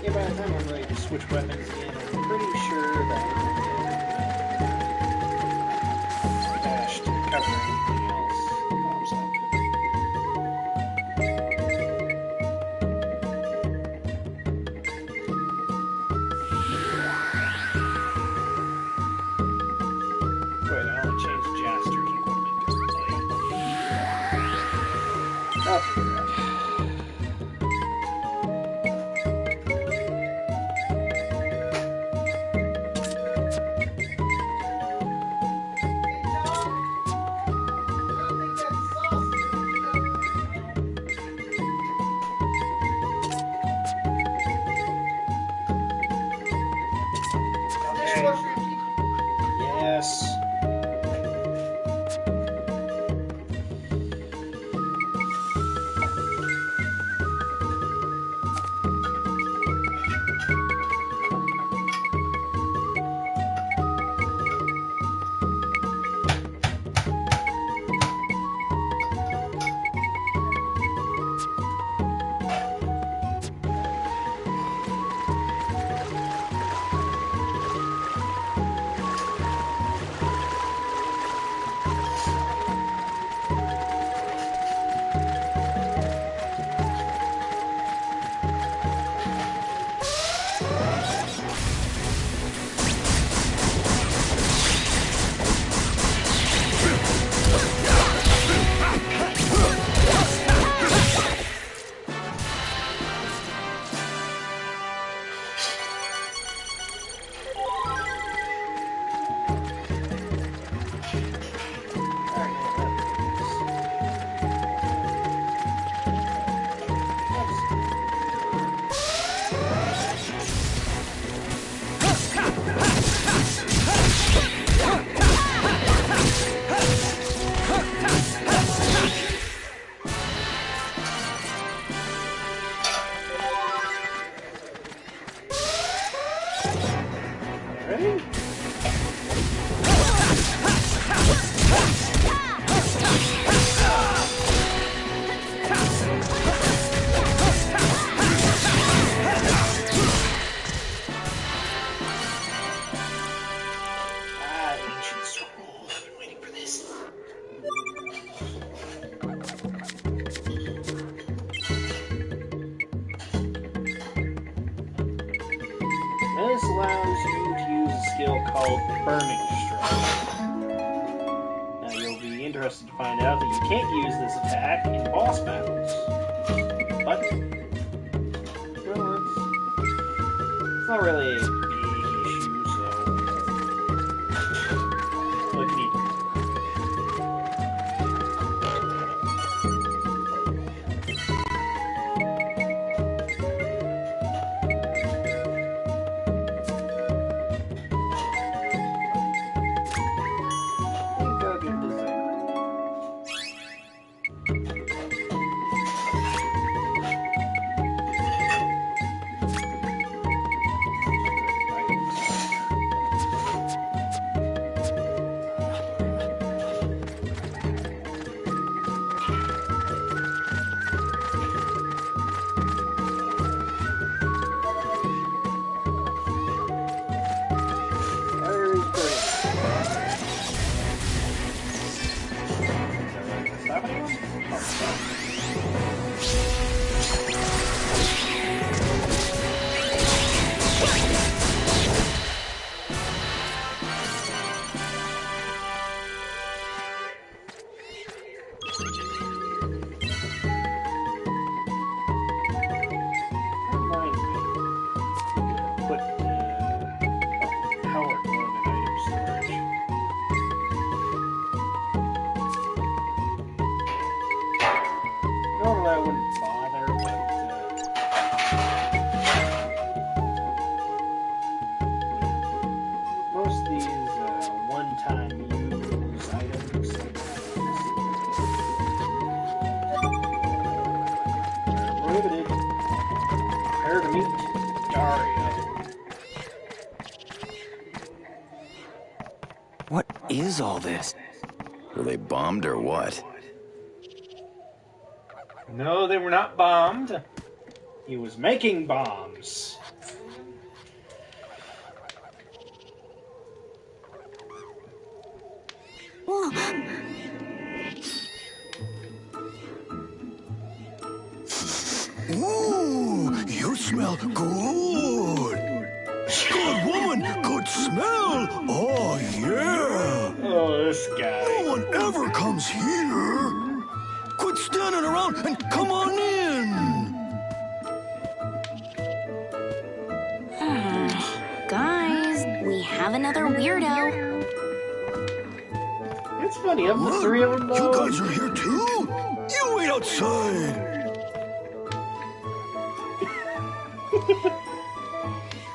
yeah, by the time I'm ready to switch weapons again, I'm pretty sure that dash to cover anything else pops up. Wait, I only changed Jaster's equipment. I'll figure it out. Yes. Ready? Ancient scroll. I've been waiting for this. This allows you to use a skill called Burning Strike. Now you'll be interested to find out that you can't use this attack in boss battles. But, well, it's not really a big issue, so what can you do? Go get this thing. Where's Brady? Stop anyone? Oh, reminds me. Put power glove in item storage. Normally I wouldn't bother, but most of these one-time use items like are prohibited. Prepare to meet Dario. What is all this? Were they bombed or what? No, they were not bombed. He was making bombs. smell good. Good woman, good smell. Oh, yeah. Oh, this guy. No one ever comes here. Quit standing around and come on in. Guys, we have another weirdo. It's funny, of the three of them, You though. guys are here too? You wait outside.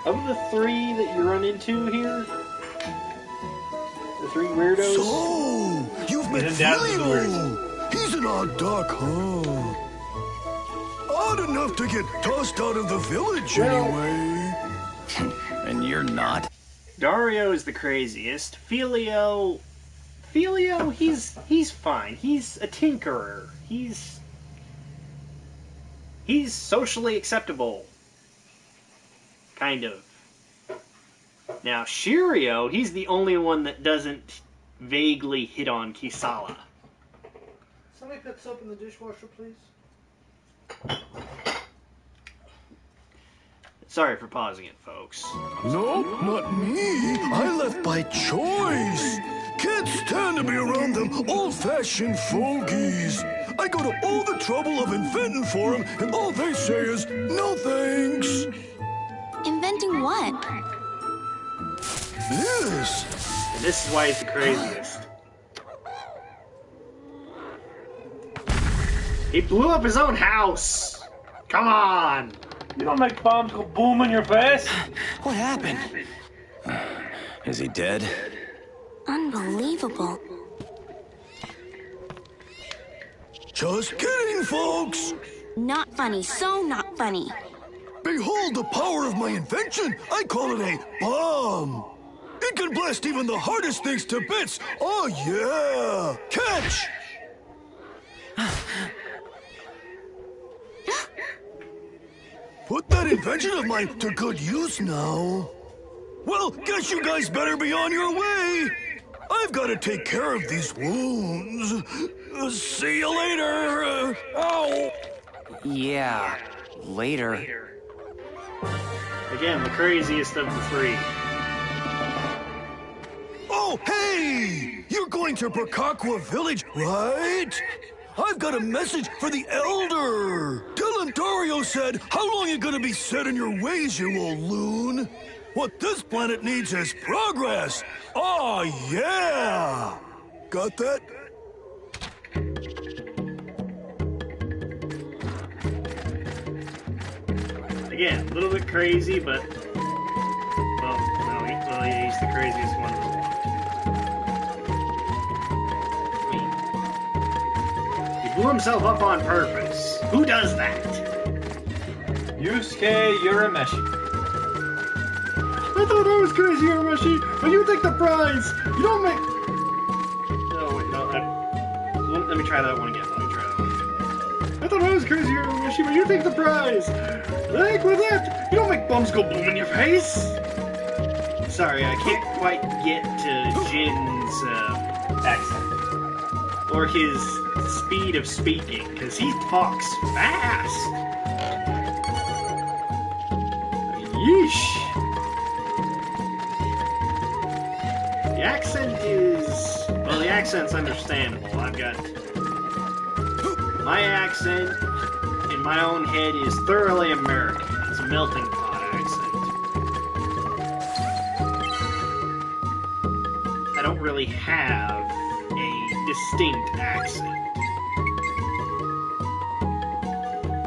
Of the three that you run into here, the three weirdos. So, you've met Filio. He's an odd duck, huh? Odd enough to get tossed out of the village anyway. And you're not? Dario is the craziest. Filio, he's fine. He's a tinkerer. He's socially acceptable. Kind of. Now, Shirio, he's the only one that doesn't vaguely hit on Kisala. Somebody put soap in the dishwasher, please. Sorry for pausing it, folks. Nope, not me. I left by choice. Can't stand to be around them old-fashioned fogies. I go to all the trouble of inventing for them, and all they say is, no thanks. Inventing what? This. And this is why he's the craziest. He blew up his own house. Come on. You don't make bombs go boom in your face. What happened? Is he dead? Unbelievable. Just kidding, folks. Not funny, so not funny. Behold the power of my invention. I call it a bomb. It can blast even the hardest things to bits. Oh, yeah. Catch. Put that invention of mine to good use now. Well, guess you guys better be on your way. I've got to take care of these wounds. See you later. Ow. Yeah, later. Again, the craziest of the three. Oh, hey! You're going to Bracaqua Village, right? I've got a message for the Elder. Dylan Dario said, how long you gonna be set in your ways, you old loon? What this planet needs is progress. Oh, yeah! Got that? Again, a little bit crazy, but well, no, he's the craziest one of the lot. He blew himself up on purpose. Who does that? Yusuke Urameshi. I thought I was crazy, Urameshi, but you take the prize. You don't make. No, wait, no. Let me try that one again. I thought I was crazy, Urameshi, but you take the prize. Like with that, you don't make bums go boom in your face. Sorry, I can't quite get to Jin's accent or his speed of speaking because he talks fast. Yeesh. The accent is... well, the accent's understandable. I've got... my accent in my own head is thoroughly American. It's a melting pot accent. I don't really have a distinct accent.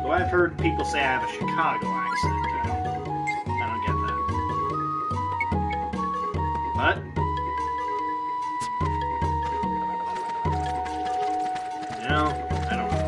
Though I've heard people say I have a Chicago accent. I don't get that. But you know, I don't know.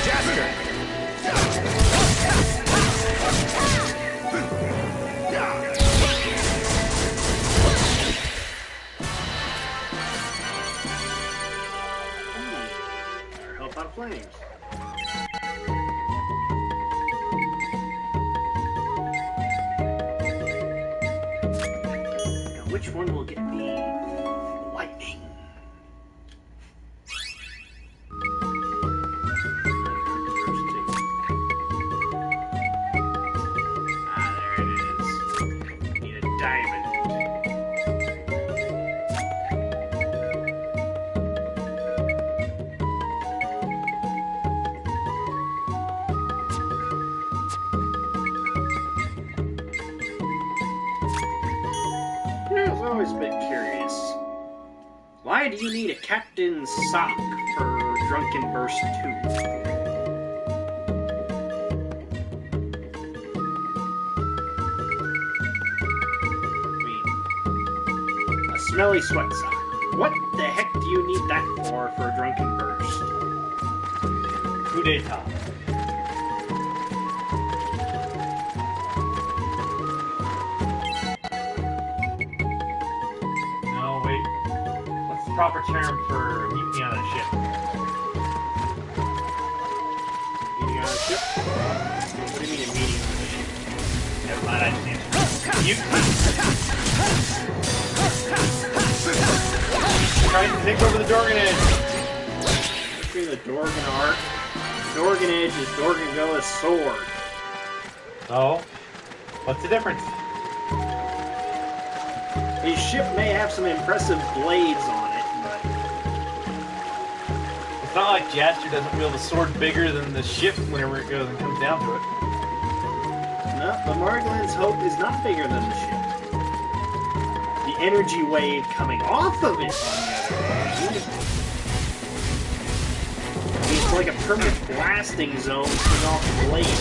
Jester, out flames. Now, which one will get the lightning? There it is. Need a diamond. Yeah, I was always a bit curious. Why do you need a captain's sock for Drunken Burst 2? A smelly sweat sock. What the heck do you need that for a Drunken Burst? Coup d'etat. No, wait. What's the proper term for mutiny on a ship? Meeting on a ship? What do you mean a meeting on a ship? Never mind, I just answered. Mutiny. Trying to take over the Dorgan Edge. Between the Dorgan Arc, Dorgan Edge is Dorgangoa's sword. Oh, what's the difference? His ship may have some impressive blades on it, but It's not like Jaster doesn't wield a sword bigger than the ship whenever it goes and comes down to it. no, the Margland's hope is not bigger than the ship. The energy wave coming off of it, on the other hand, is like a permanent blasting zone coming off the blade.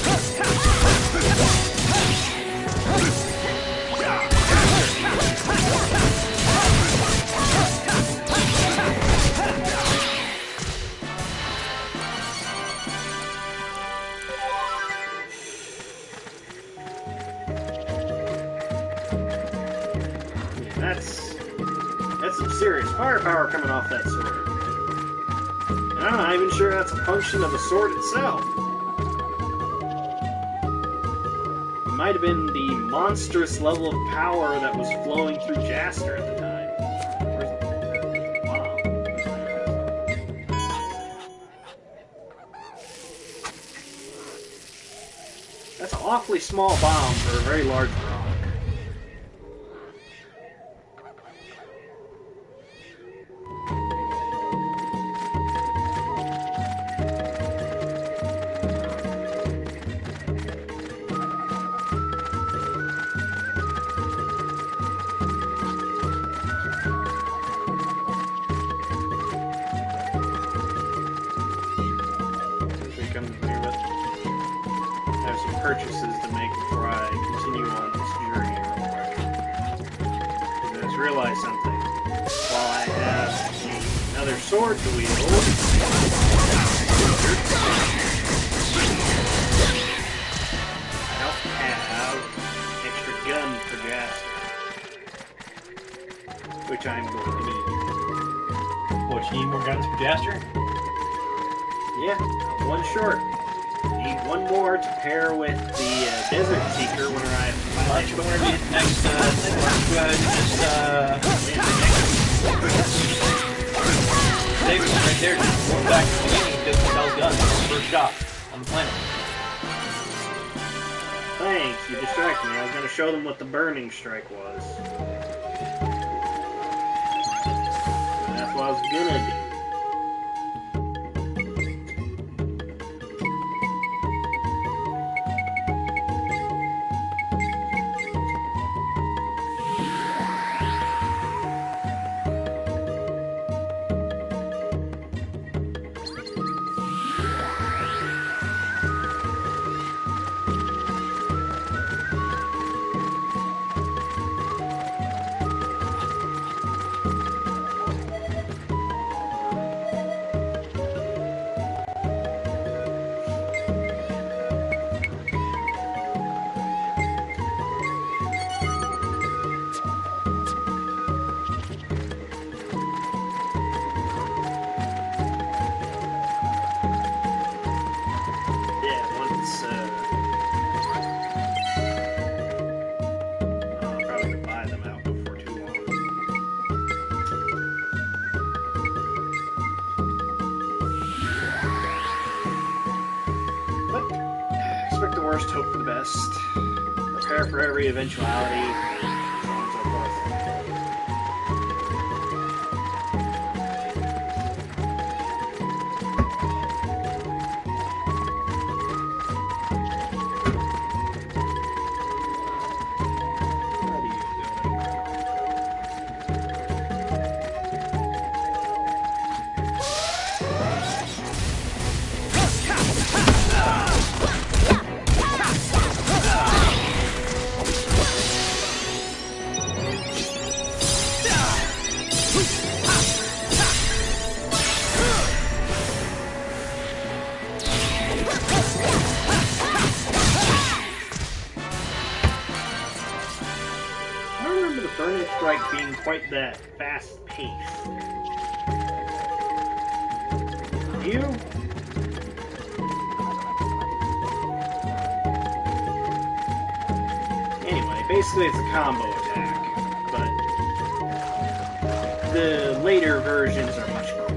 That's some serious firepower coming off that sword. And I'm not even sure that's a function of the sword itself. It might have been the monstrous level of power that was flowing through Jaster at the time. Wow. That's an awfully small bomb for a very large rock. Purchases to make before I continue on this journey real quick. Because I just realized something. While I have another sword to wield, I don't have extra gun for Jaster. Which I'm going to need. What, you need more guns for Jaster? Yeah, one short. Need one more to pair with the Desert Seeker when I Why don't you go into the next thing? Why don't you go ahead and just save it right there, just going back to the beginning because Michelle's gun first shot on the planet. Thanks, you distracted me. I was going to show them what the burning strike was. And that's what I was going to do. worst, hope for the best. Prepare for every eventuality. So on and so forth. Being quite that fast paced. You? Anyway, basically it's a combo attack, but the later versions are much cooler.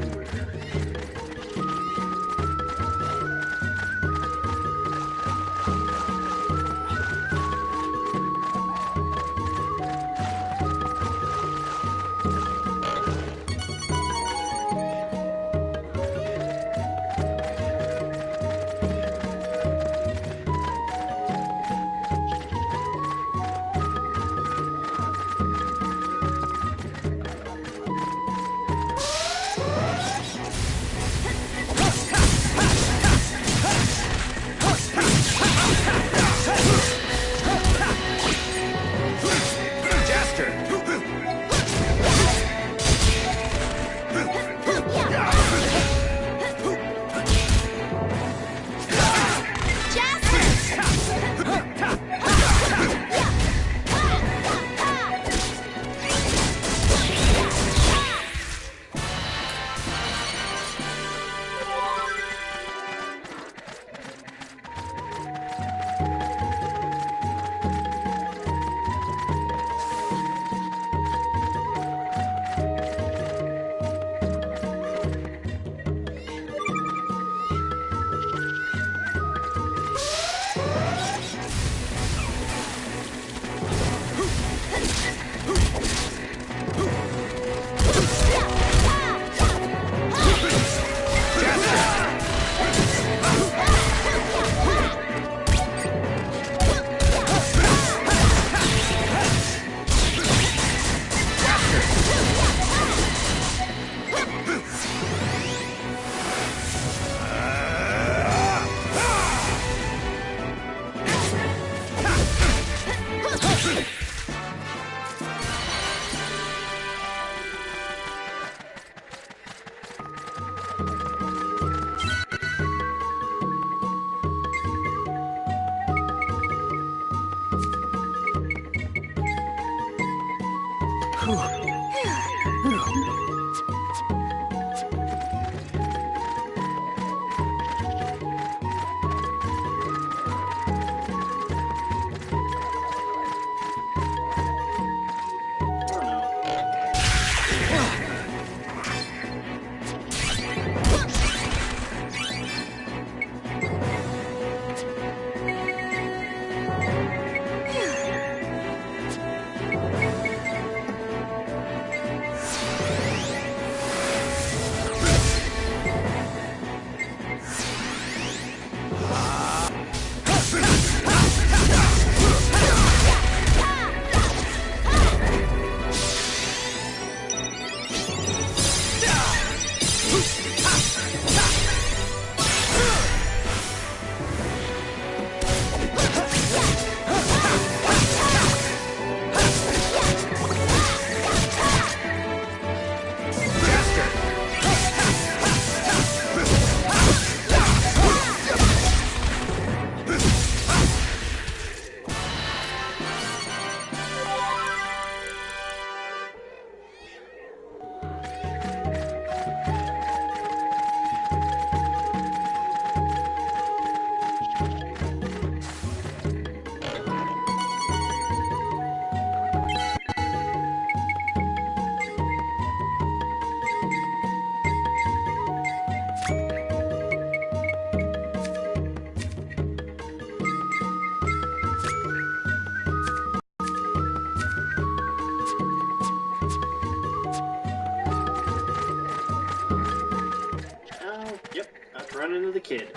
Not to run into the kid.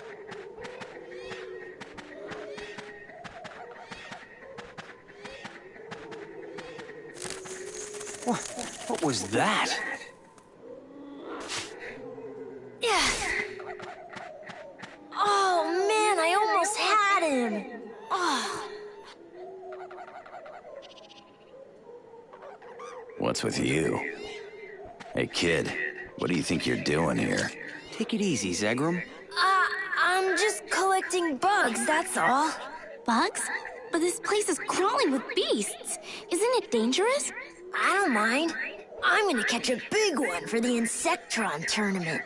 What was that? Yeah. Oh man, I almost had him. Oh. What's with you? Hey, kid, what do you think you're doing here? Take it easy, Zegram. I'm just collecting bugs, that's all. Bugs? But this place is crawling with beasts. Isn't it dangerous? I don't mind. I'm gonna catch a big one for the Insectron tournament.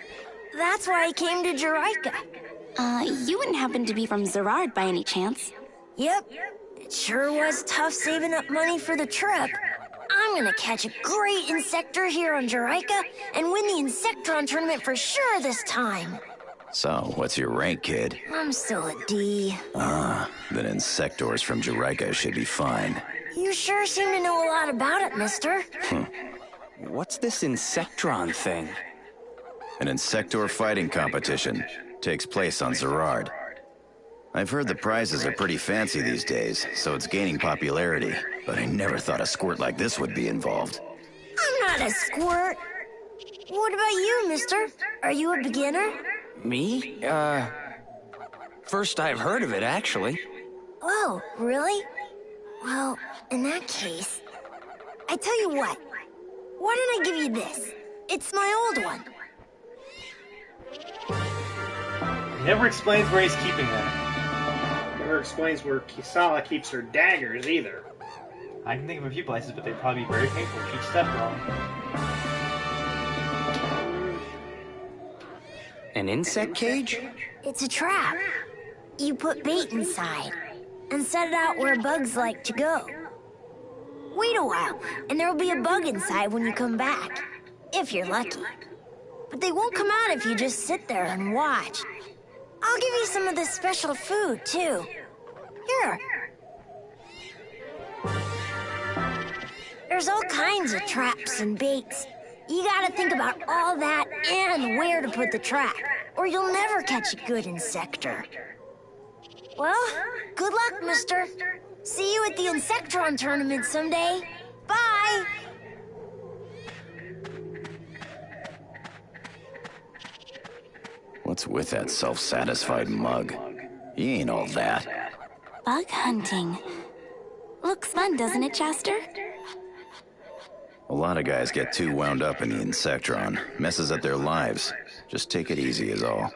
That's why I came to Jerica. You wouldn't happen to be from Zerard by any chance? Yep. It sure was tough saving up money for the trip. I'm gonna catch a great Insector here on Jerica and win the Insectron tournament for sure this time. So, what's your rank, kid? I'm still a D. Then Insectors from Jerica should be fine. You sure seem to know a lot about it, mister. What's this Insectron thing? An Insector fighting competition takes place on Zerard. I've heard the prizes are pretty fancy these days, so it's gaining popularity. But I never thought a squirt like this would be involved. I'm not a squirt. What about you, mister? Are you a beginner? Me? First I've heard of it, actually. Oh, really? Well, in that case, I tell you what. Why don't I give you this? It's my old one. He never explains where he's keeping that. Never explains where Kisala keeps her daggers either. I can think of a few places, but they'd probably be very painful if she stepped wrong. An insect cage? It's a trap. You put bait inside and set it out where bugs like to go. Wait a while, and there'll be a bug inside when you come back, if you're lucky. But they won't come out if you just sit there and watch. I'll give you some of this special food, too. Here. There's all kinds of traps and baits. You gotta think about all that and where to put the trap, or you'll never catch a good Insector. Well, good luck, mister. See you at the Insectron tournament someday. Bye! What's with that self-satisfied mug? He ain't all that. Bug hunting. Looks fun, doesn't it, Chester? A lot of guys get too wound up in the Insectron. Messes up their lives. Just take it easy is all.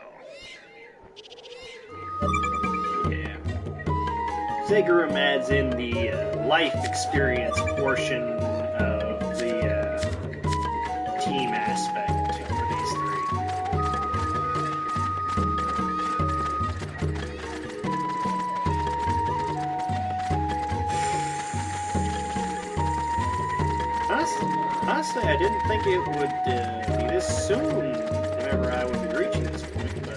Zegram adds in the life experience portion of the team aspect for these three. Honestly, I didn't think it would be this soon whenever I would be reaching this point, but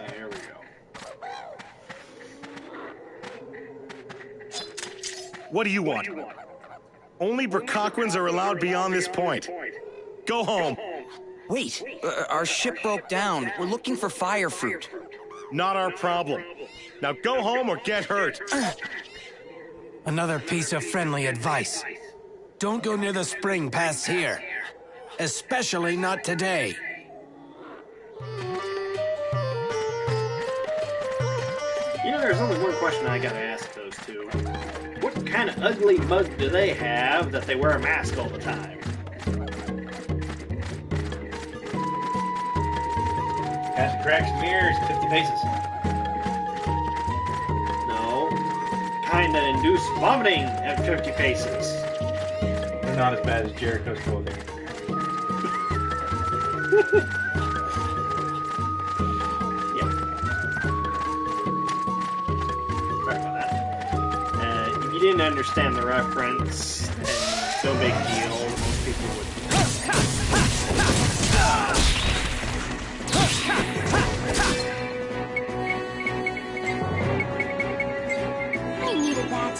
there we go. What do you want? Only Brakaquans are allowed beyond this point. Go home. Wait, our ship broke down. We're looking for fire fruit. Not our problem. Now go home or get hurt. Another piece of friendly advice. Don't go near the spring past here. Especially not today. You know, there's only one question I gotta ask those two. What kind of ugly bug do they have that they wear a mask all the time? Has cracks mirrors 50 paces. No. Kind that induce vomiting at 50 paces. They're not as bad as Jericho's clothing. Yeah. Sorry about that. If you didn't understand the reference, and no big deal, most people would. I needed that.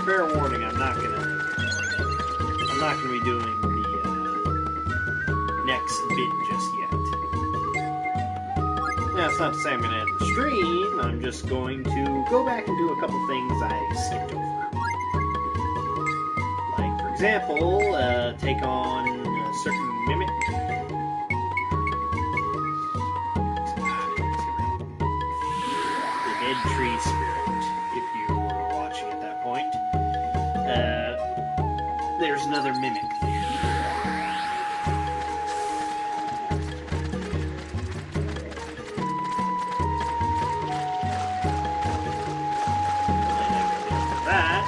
fair warning, I'm not gonna be doing the next bit just yet. Now, it's not to say I'm gonna end the stream. I'm just going to go back and do a couple things I skipped over. Like, for example, take on a certain mimic. The dead tree spirit, if you were watching at that point. There's another mimic there. That.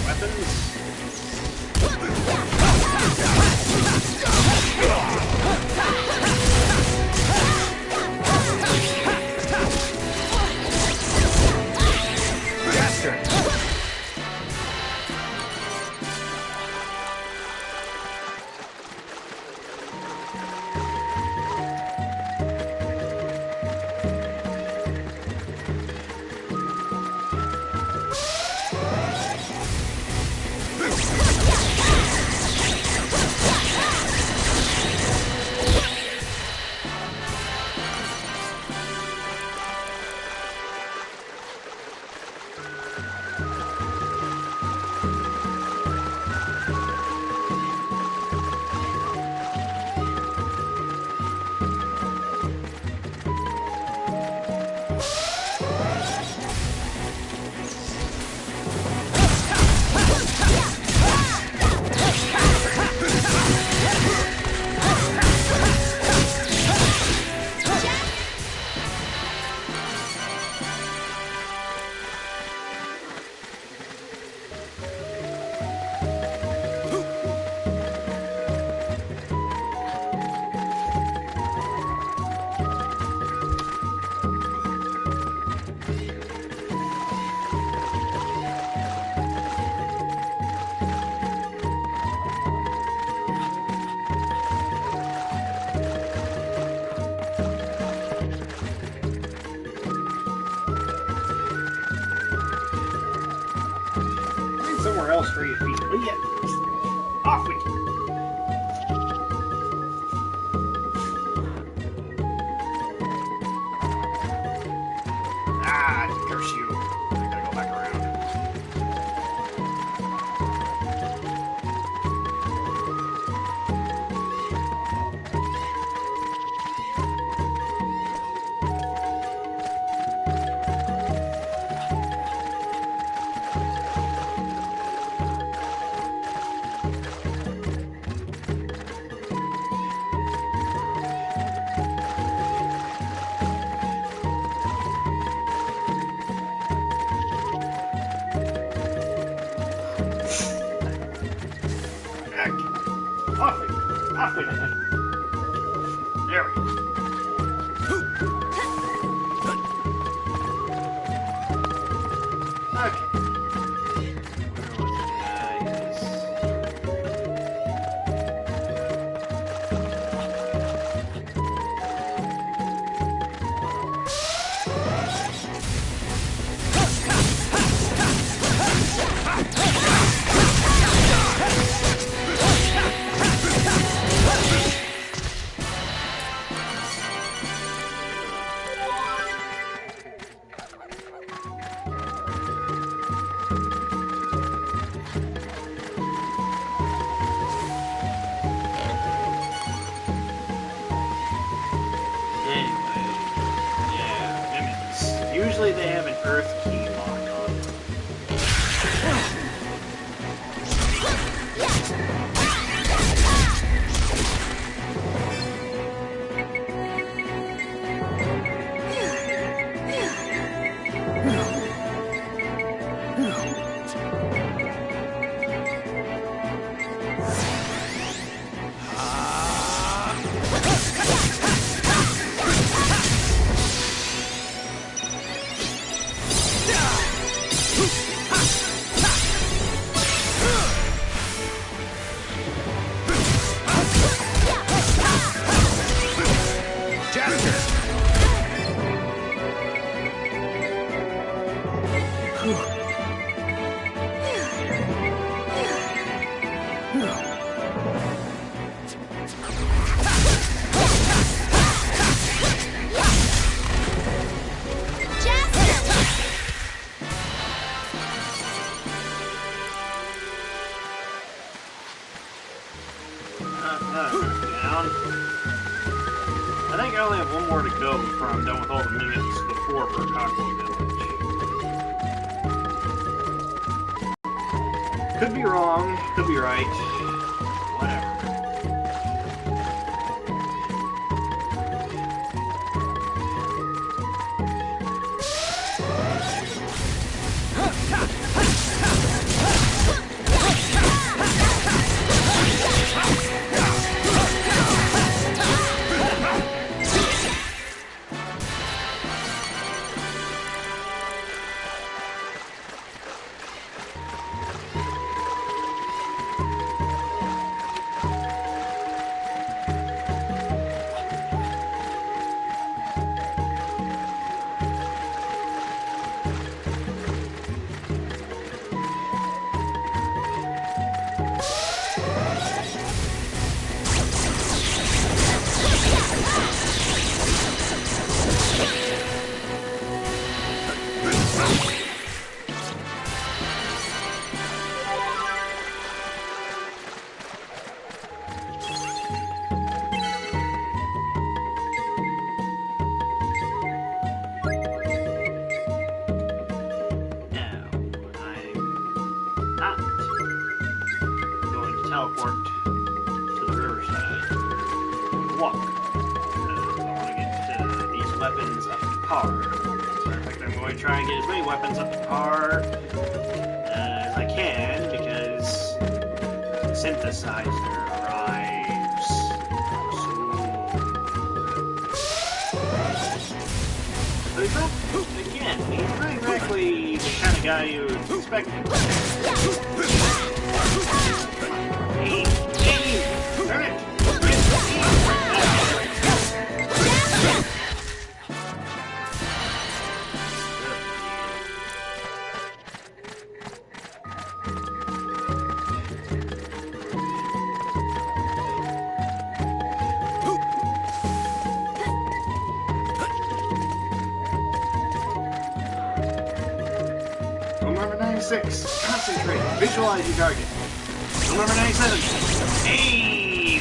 Weapons. Jester! Somewhere else for your feet. Will ya? Off with you. Ah, curse you. I gotta go back around. Off with it. There we go. Okay. Usually they have an earth key lock on them. Ah! I'm done with all the mimics before Burkakwa Village. Could be wrong, could be right. Whatever. Teleport to the riverside. Walk. I want to get these weapons up to par. As a matter of fact, I'm going to try and get as many weapons up to par as I can, because the synthesizer arrives soon. But he's not, again, he's not exactly the kind of guy you would expect him to be. Number 96, concentrate, visualize your target. Number 97, aim!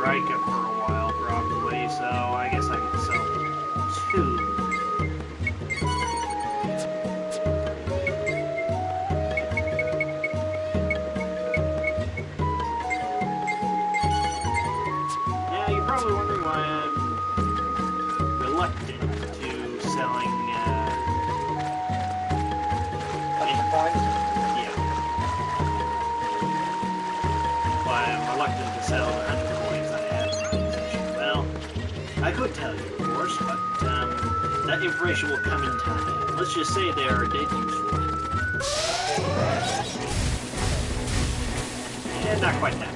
Rika for a while, probably, so I guess I can sell 2. Now, you're probably wondering why I'm reluctant to selling, yeah. Why I'm reluctant to sell the 100 coins I have in my possession. Well, I could tell you, of course, but that information will come in time. Let's just say they are dead useful. Yeah, not quite that.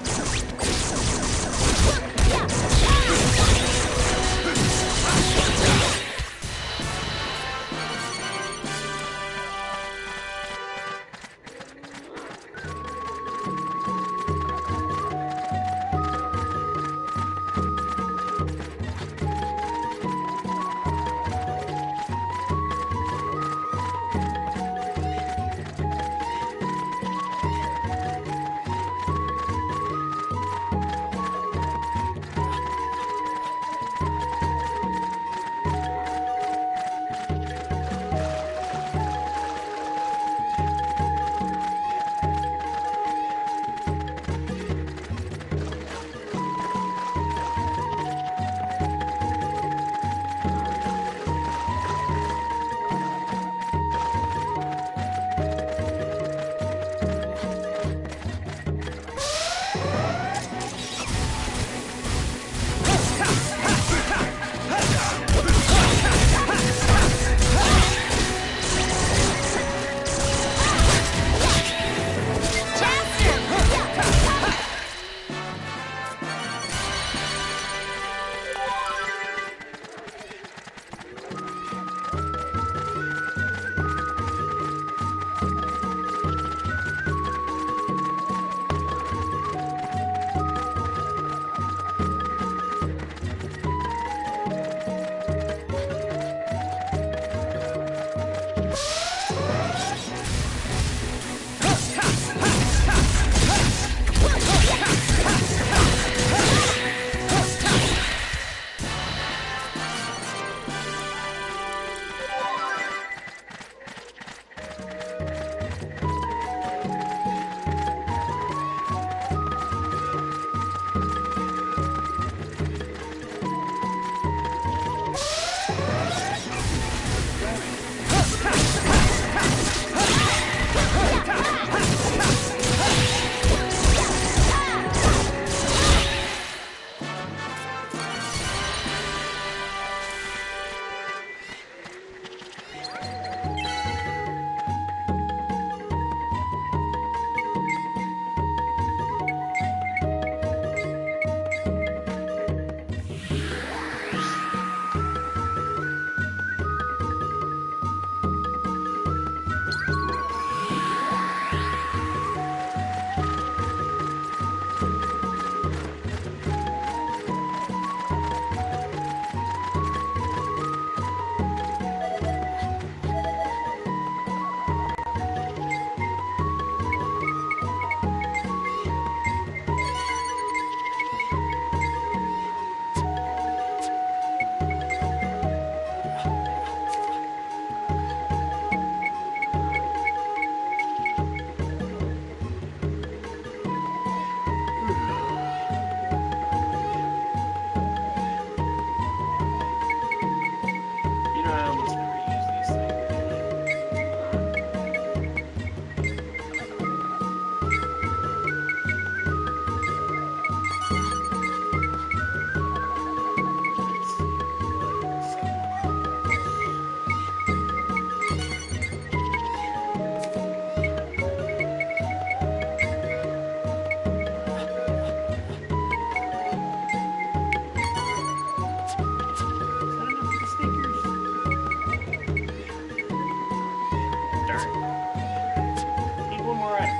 Need one more item.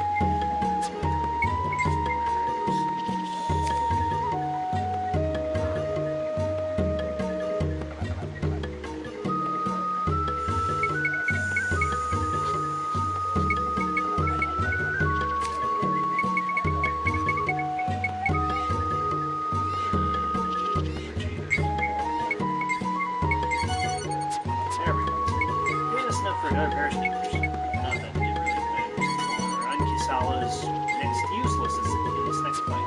There we go. Yeah, that's enough for another pair of sneakers. Not that it really matters. Ankisala's next useless is in this next fight.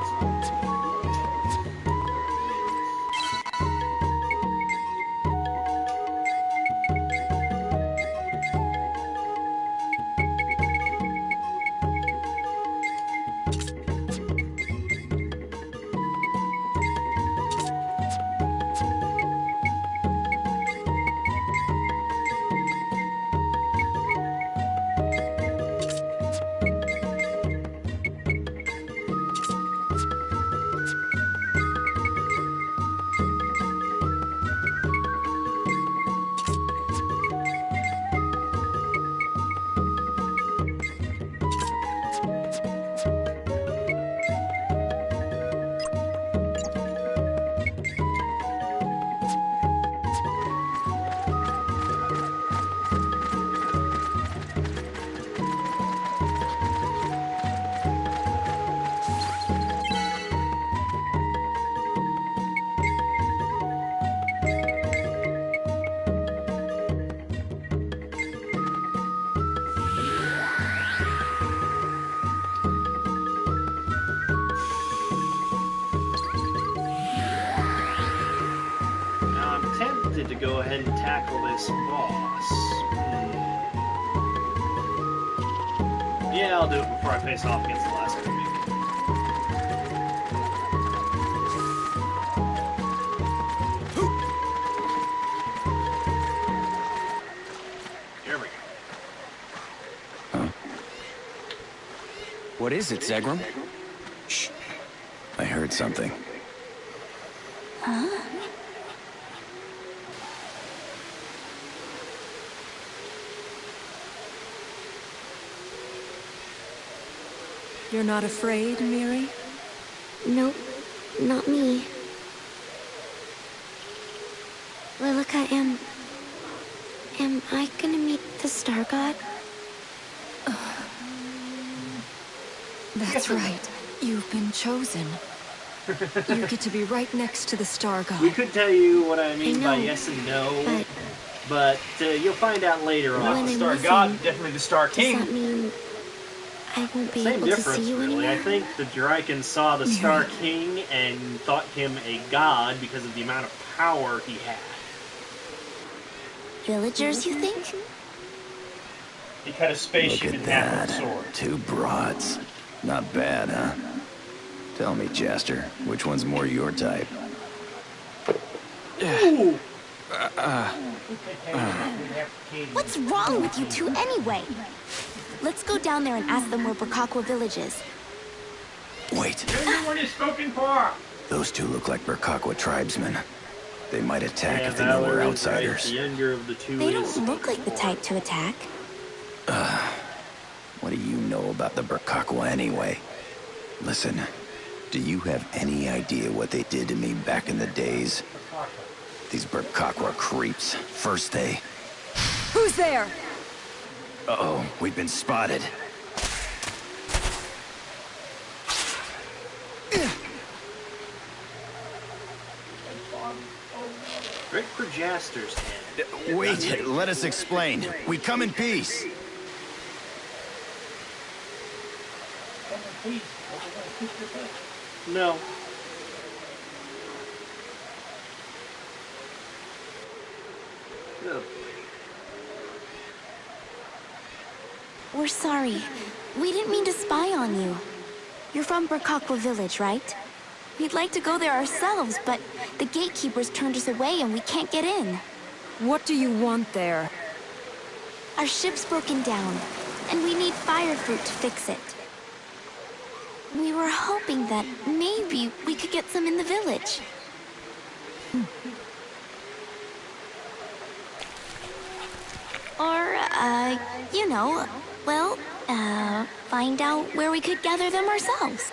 Now I'm tempted to go ahead and tackle this boss. Yeah, I'll do it before I face off against the last enemy. Here we go. What is it, Zegram? Shh. I heard something. Huh? You're not afraid, Miri? Nope, not me. Lilica, am I gonna meet the Star God? That's right. You've been chosen. You get to be right next to the Star God. We could tell you what I mean by know, yes and no, but you'll find out later on. When The I'm Star with God, him, definitely the Star Does King. that mean I won't be Same able to difference, see you really. anymore? I think the Draken saw the Star King and thought him a god because of the amount of power he had. Villagers, you think? He cut a Look spaceship at in half that. with a sword. 2 broads. Not bad, huh? Tell me, Chester, which one's more your type? Ooh. What's wrong with you two anyway? Let's go down there and ask them where Burkakwa village is. Wait. Everyone is spoken for! Those 2 look like Burkakwa tribesmen. They might attack Yeah, if they know we're Valerie's right. outsiders. The younger of the two They is don't look like the type to attack. What do you know about the Burkakwa anyway? Listen, do you have any idea what they did to me back in the days? These Burkakwa creeps. First they... Who's there? Uh-oh, we've been spotted. Rick for Jaster's head. Wait, let us explain. We come in peace. No. No. We're sorry. We didn't mean to spy on you. You're from Burkakwa village, right? We'd like to go there ourselves, but the gatekeepers turned us away and we can't get in. What do you want there? Our ship's broken down, and we need fire fruit to fix it. We were hoping that maybe we could get some in the village. Or You know, well, find out where we could gather them ourselves.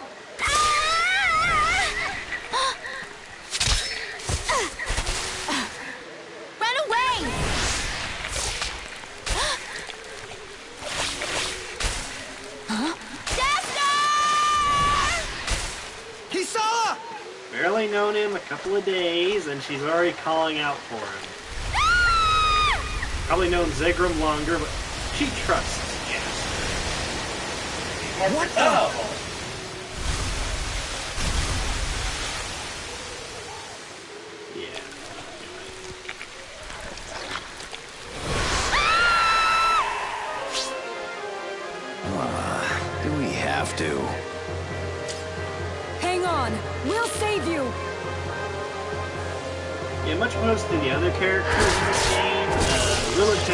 Run away! Huh? He saw her! Barely known him a couple of days, and she's already calling out for him. Probably known Zegram longer, but she trusts Jasper. What the? Yeah. Do we have to? Hang on, we'll save you. Yeah, much opposed to the other characters in this game, Lilith's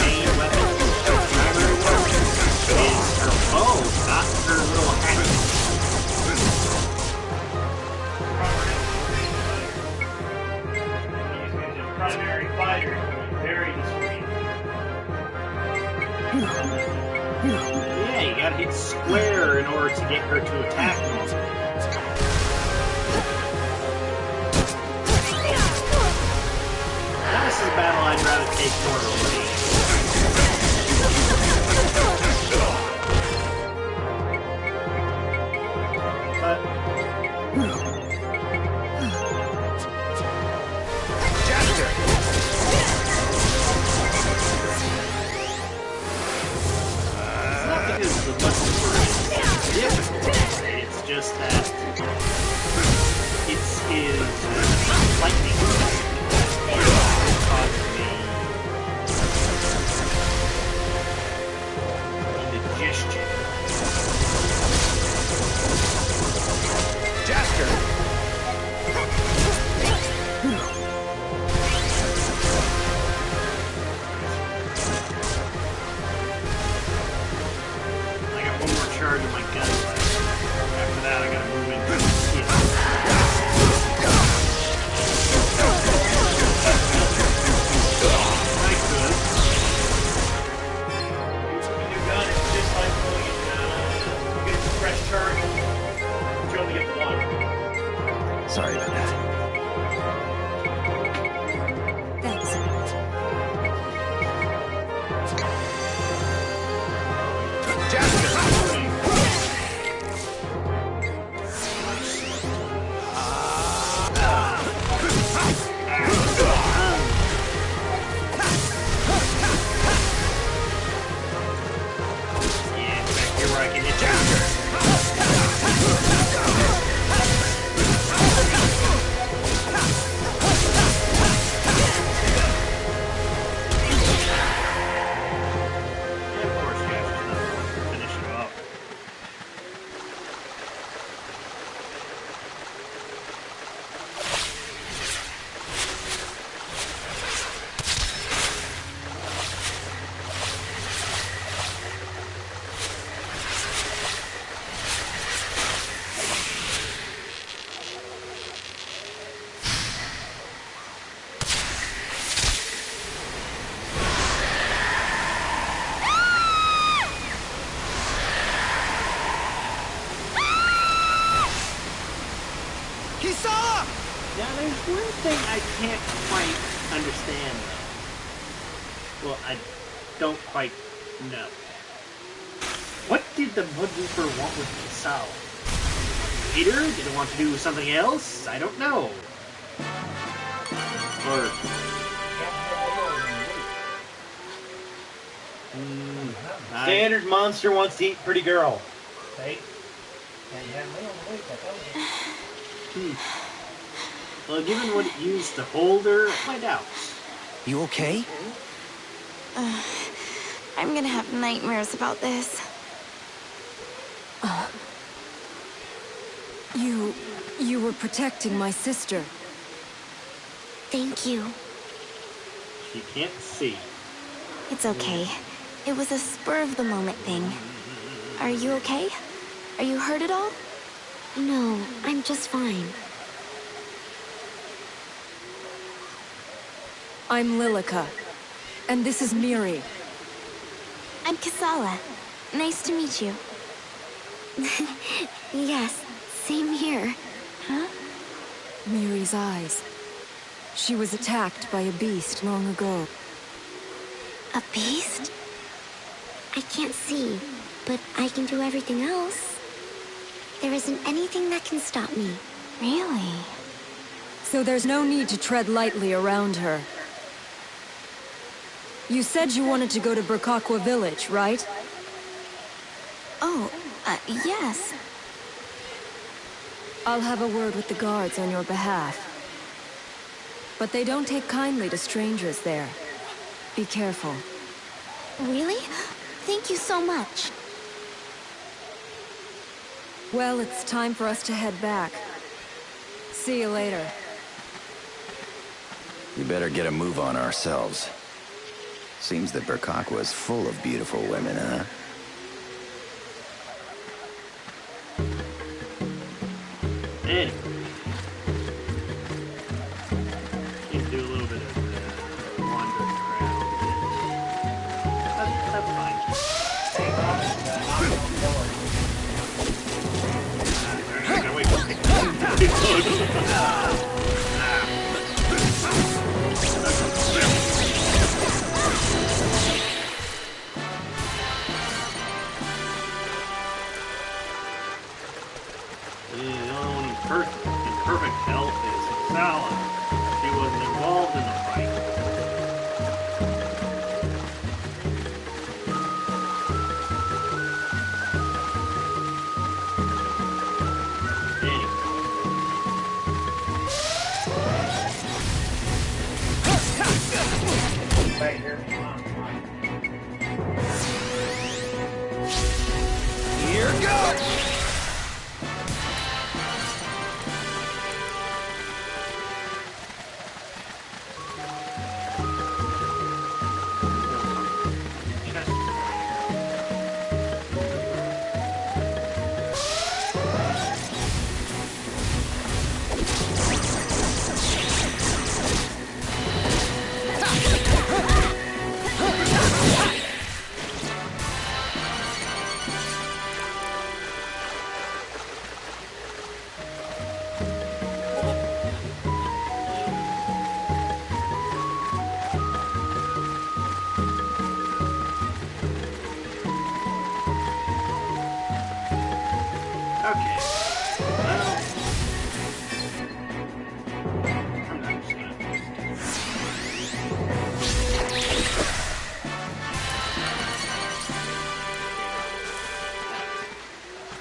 main weapon, her primary weapon, is her bow, not her little hatchet. He's a primary fighter, very discreet. Yeah, you gotta hit square in order to get her to attack you. Now this is a battle I'd rather take more away. It's not because the buttons are difficult, it's just that it's his lightning indigestion. I got one more charge of my gun left. After that, I gotta move into the skin. I could. With your gun, it's just like when you get a fresh charge, you only get the one. Sorry about that. Thanks. Yeah, back here where I can hit Jasper. And of course, Jasper's not the one to finish him up. He saw her! Now, there's one thing I can't quite understand, though. Well, I don't quite know. What did the Woodwooper want with Sal? Peter? Did it want to do something else? I don't know. Or... Standard monster wants to eat pretty girl. See? And you had me on the week, I told you. Well, given what it used to hold her, I doubt. You okay? I'm gonna have nightmares about this. You were protecting my sister. Thank you. She can't see. It's okay. It was a spur-of-the-moment thing. Are you okay? Are you hurt at all? No, I'm just fine. I'm Lilica, and this is Miri. I'm Kasala. Nice to meet you. Yes, same here. Huh? Miri's eyes. She was attacked by a beast long ago. A beast? I can't see, but I can do everything else. There isn't anything that can stop me. Really? So there's no need to tread lightly around her. You said you wanted to go to Burkakwa Village, right? Oh, yes. I'll have a word with the guards on your behalf. But they don't take kindly to strangers there. Be careful. Really? Thank you so much. Well, it's time for us to head back. See you later. We better get a move on ourselves. Seems that Burkakwa is full of beautiful women, huh? Anyway. Need to do a little bit of wandering around. That's fine. Perfect health is Sala. She wasn't involved in the fight. Right here. Here goes!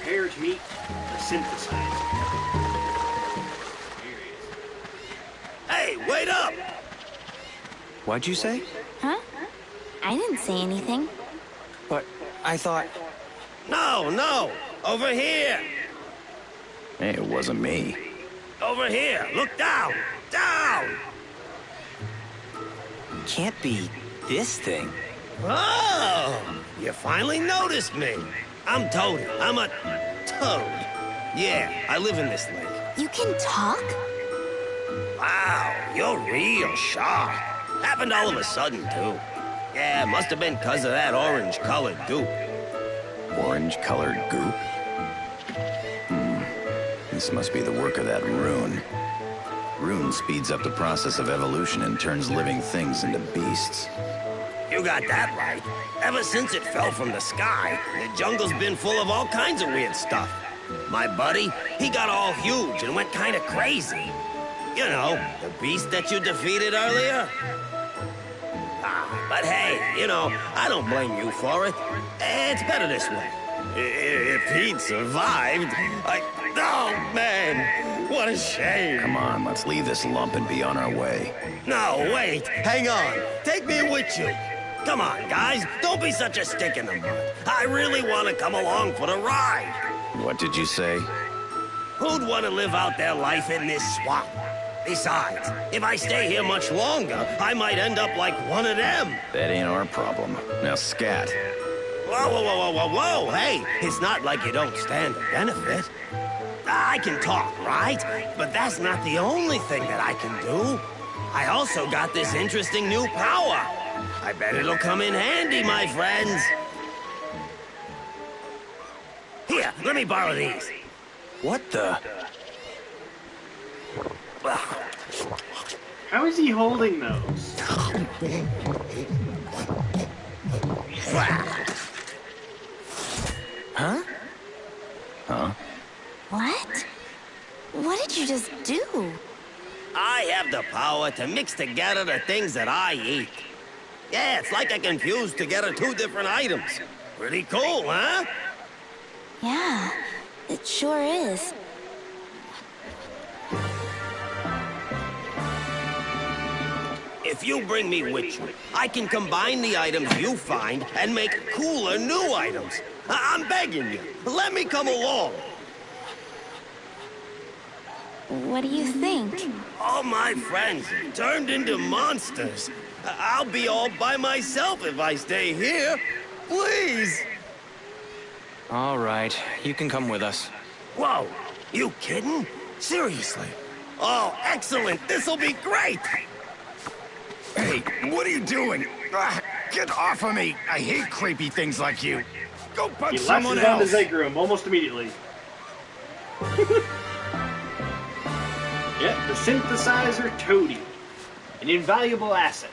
Prepare to meet the synthesizer. Hey, wait up! What'd you say? Huh? I didn't say anything. But I thought... No, over here! Hey, it wasn't me. Over here, look down! Down! Can't be this thing. Oh! You finally noticed me! I'm Toad. I'm a... toad. Yeah, I live in this lake. You can talk? Wow, you're real sharp. Happened all of a sudden, too. Yeah, must have been 'cause of that orange-colored goop. Orange-colored goop? This must be the work of that rune. Rune speeds up the process of evolution and turns living things into beasts. You got that right. Ever since it fell from the sky, the jungle's been full of all kinds of weird stuff. My buddy, he got all huge and went kind of crazy. You know, the beast that you defeated earlier? But hey, you know, I don't blame you for it. It's better this way. If he'd survived, oh, man, what a shame. Come on, let's leave this lump and be on our way. No, wait, hang on. Take me with you. Come on, guys, don't be such a stick in the mud. I really want to come along for the ride. What did you say? Who'd want to live out their life in this swamp? Besides, if I stay here much longer, I might end up like one of them. That ain't our problem. Now, scat. Whoa, hey, it's not like you don't stand to benefit. I can talk, right? But that's not the only thing that I can do. I also got this interesting new power. I bet it'll come in handy, my friends. Here, let me borrow these. What the? How is he holding those? Huh? Huh? What? What did you just do? I have the power to mix together the things that I eat. Yeah, it's like I can fuse together two different items. Pretty cool, huh? Yeah, it sure is. If you bring me with you, I can combine the items you find and make cooler new items. I'm begging you, let me come along. What do you think? All my friends turned into monsters. I'll be all by myself if I stay here. Please. All right, you can come with us. Whoa, you kidding? Seriously? Oh, excellent. This'll be great. Hey, what are you doing? Get off of me. I hate creepy things like you. Go punch He someone latches onto else. his egg room almost immediately. Yep, the synthesizer Toady. An invaluable asset.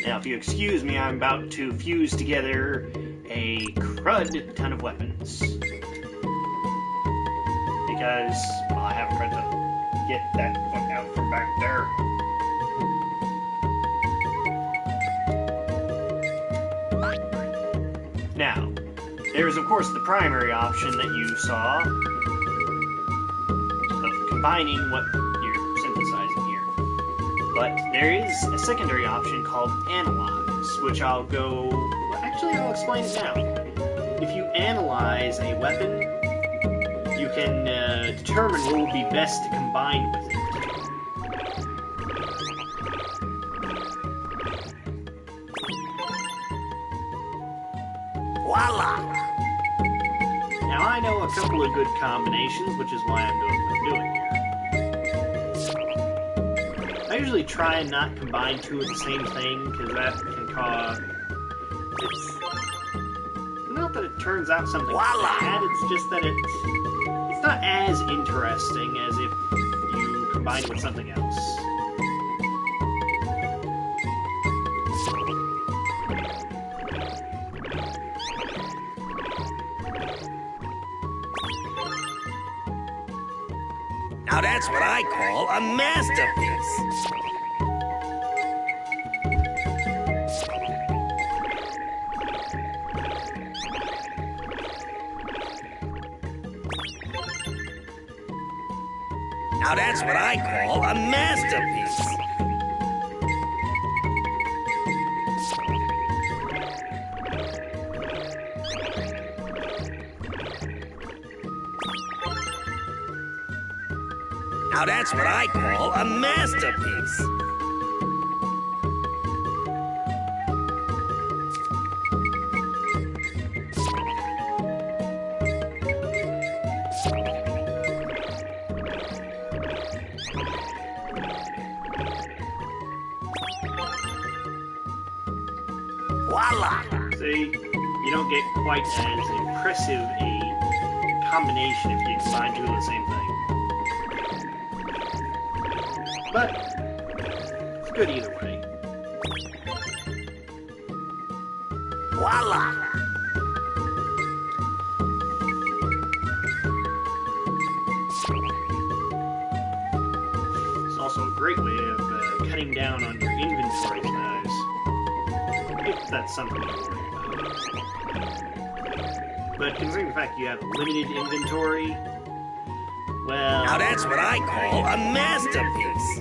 Now, if you excuse me, I'm about to fuse together a crud ton of weapons. Because, well, I have a crud ton. Get that one out from back there. Now, there is of course the primary option that you saw of combining what you're synthesizing here. But there is a secondary option called analyze, which I'll explain it now. If you analyze a weapon, you can determine what would be best to combine with it. Voila! Now I know a couple of good combinations, which is why I'm doing what I'm doing here. I usually try and not combine two of the same thing, because that can cause... It's not that it turns out something bad, it's just that it's not as interesting as if you combine it with something else. Now that's what I call a masterpiece. Now that's what I call a masterpiece. Now that's what I call a masterpiece. Voila! See, you don't get quite as impressive a combination if you combine two of the same thing. But it's good either way. Voila! It's also a great way of cutting down on your inventory size, if that's something you're worried about. But considering the fact you have limited inventory, well... Now that's what I call a masterpiece.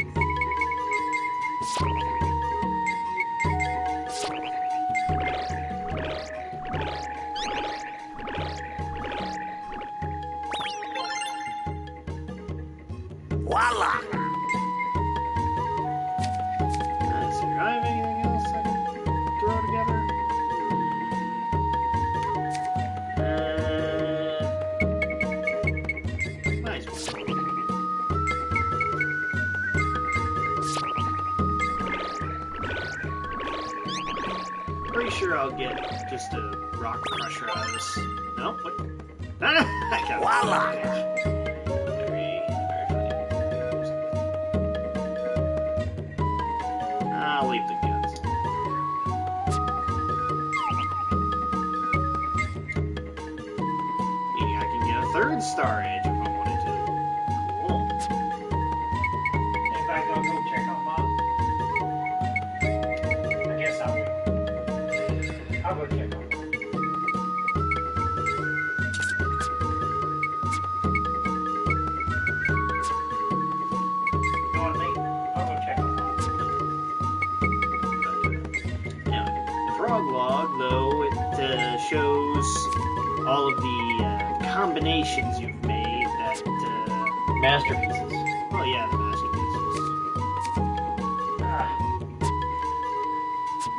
Voila! Let's see, do I have anything else I can throw together? Nice one. sure I'll get just a rock crusher out of this. No, what? I got Voila! I'll leave the guns. Meaning I can get a third star edge if I wanted to. Cool. In fact, I'll go check on Bob. I guess I will. I'll go check on Bob. You know what I mean? I'll go check on Bob. Now, the frog log, though, it shows all of the combinations you've made that... Masterpieces. Oh, yeah, the masterpieces.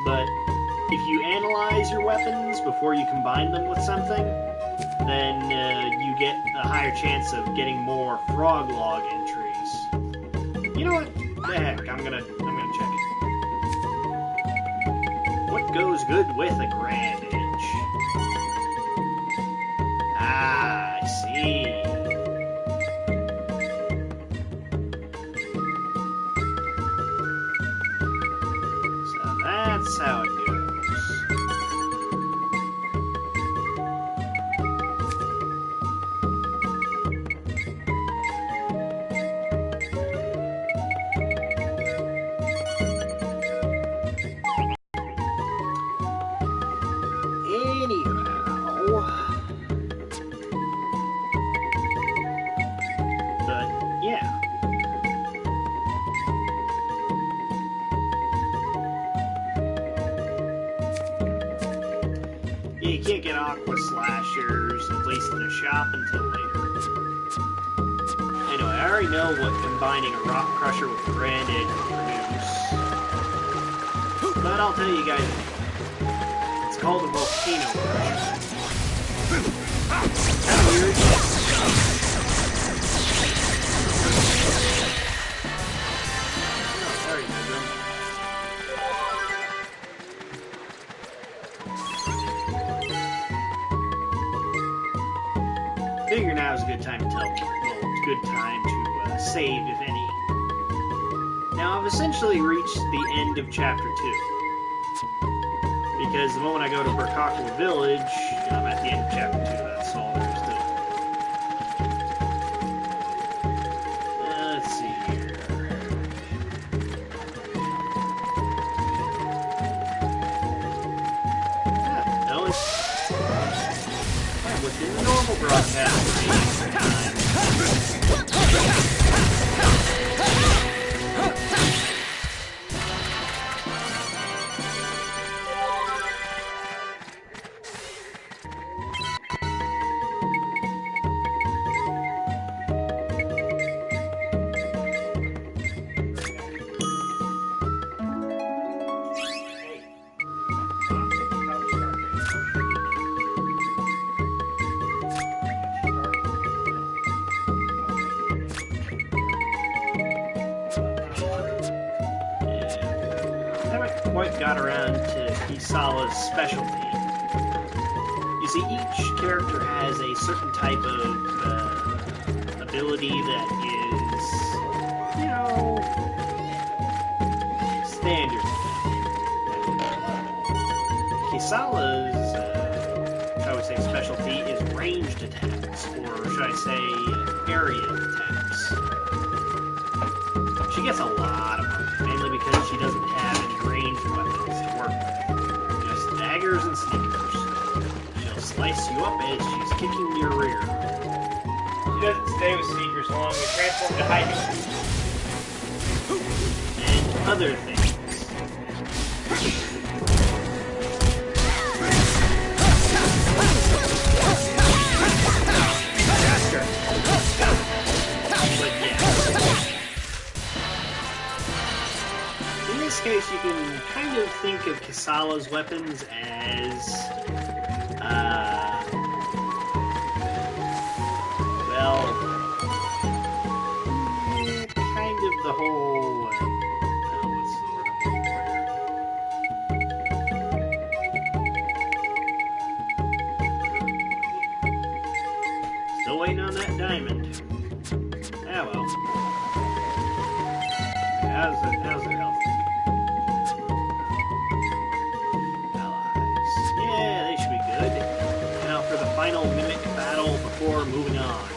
But if you analyze your weapons before you combine them with something, then you get a higher chance of getting more frog log entries. You know what? The heck, I'm gonna check it. What goes good with a grand edge? Ah, I see. So that's how it goes. Anyhow, but yeah. Yeah, you can't get aqua slashers, at least in the shop, until later. Anyway, I already know what combining a rock crusher with a grand edge will produce. But I'll tell you guys anyway. It's called a volcano crusher. Weird. Oh, sorry, Pedro. Figure now's a good time to tell. Well, it's a good time to save, if any. Now, I've essentially reached the end of Chapter 2. Because the moment I go to Burkakwa Village, I'm at the end of Chapter 2. That's all there is to it. Let's see here. No, I'm within the normal broadcast range. Quite got around to Kisala's specialty. You see, each character has a certain type of ability that is, you know, standard. Kisala's, shall we say, specialty is ranged attacks, or should I say, area attacks. She gets a lot of them, mainly because she doesn't have any ranged weapons to work with. Just daggers and sneakers. She'll slice you up as she's kicking your rear. She doesn't stay with sneakers long. We transform to hiking. And other things. But yeah. In this case, you can kind of think of Kisala's weapons as, well, kind of the whole, what's the word I'm looking Ah, well. How's their health? Allies. Yeah, they should be good. Now for the final mimic battle before moving on.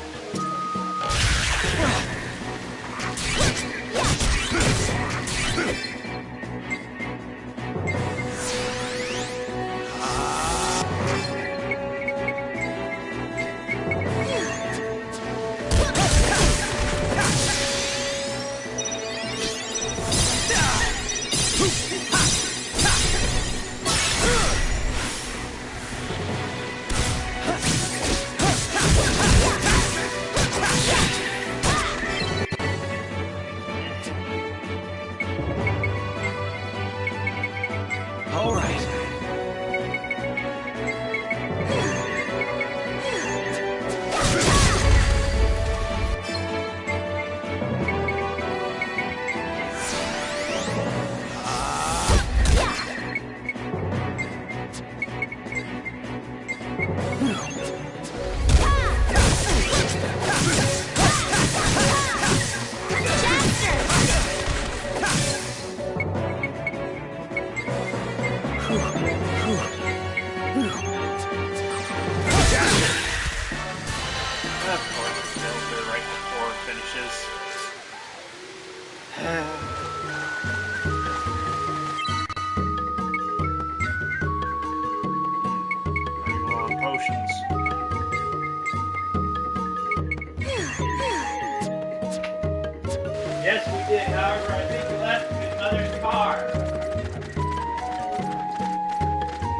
Yes, we did. However, I think we left his mother's car.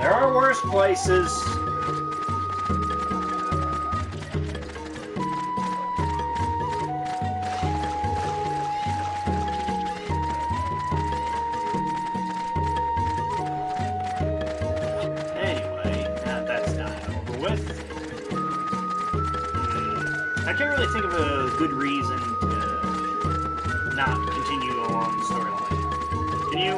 There are worse places. Anyway, that's not over with. I can't really think of a good reason to not continue along the storyline. Can you?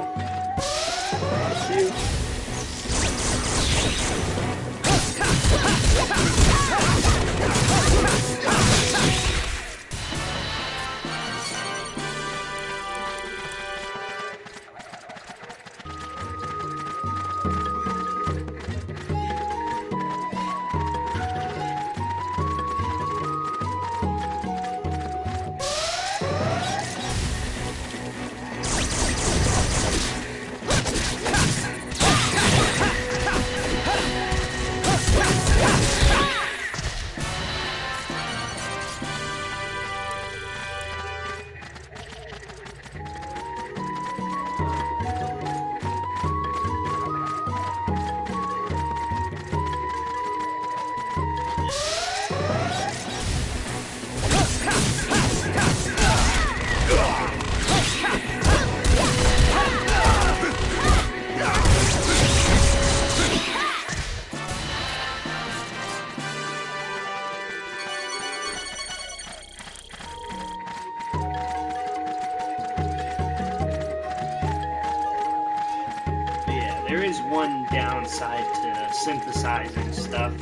There is one downside to synthesizing stuff.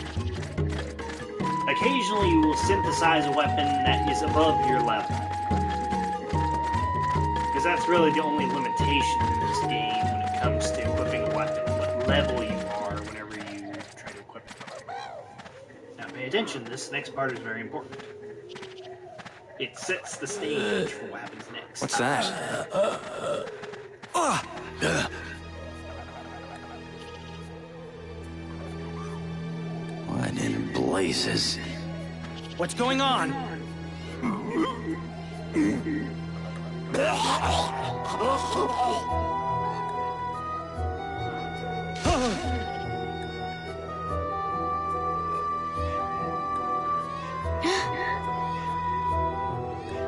Occasionally you will synthesize a weapon that is above your level. Because that's really the only limitation in this game when it comes to equipping a weapon, what level you are whenever you try to equip it. Now pay attention, this next part is very important. It sets the stage for what happens next. What's that? What in blazes? What's going on?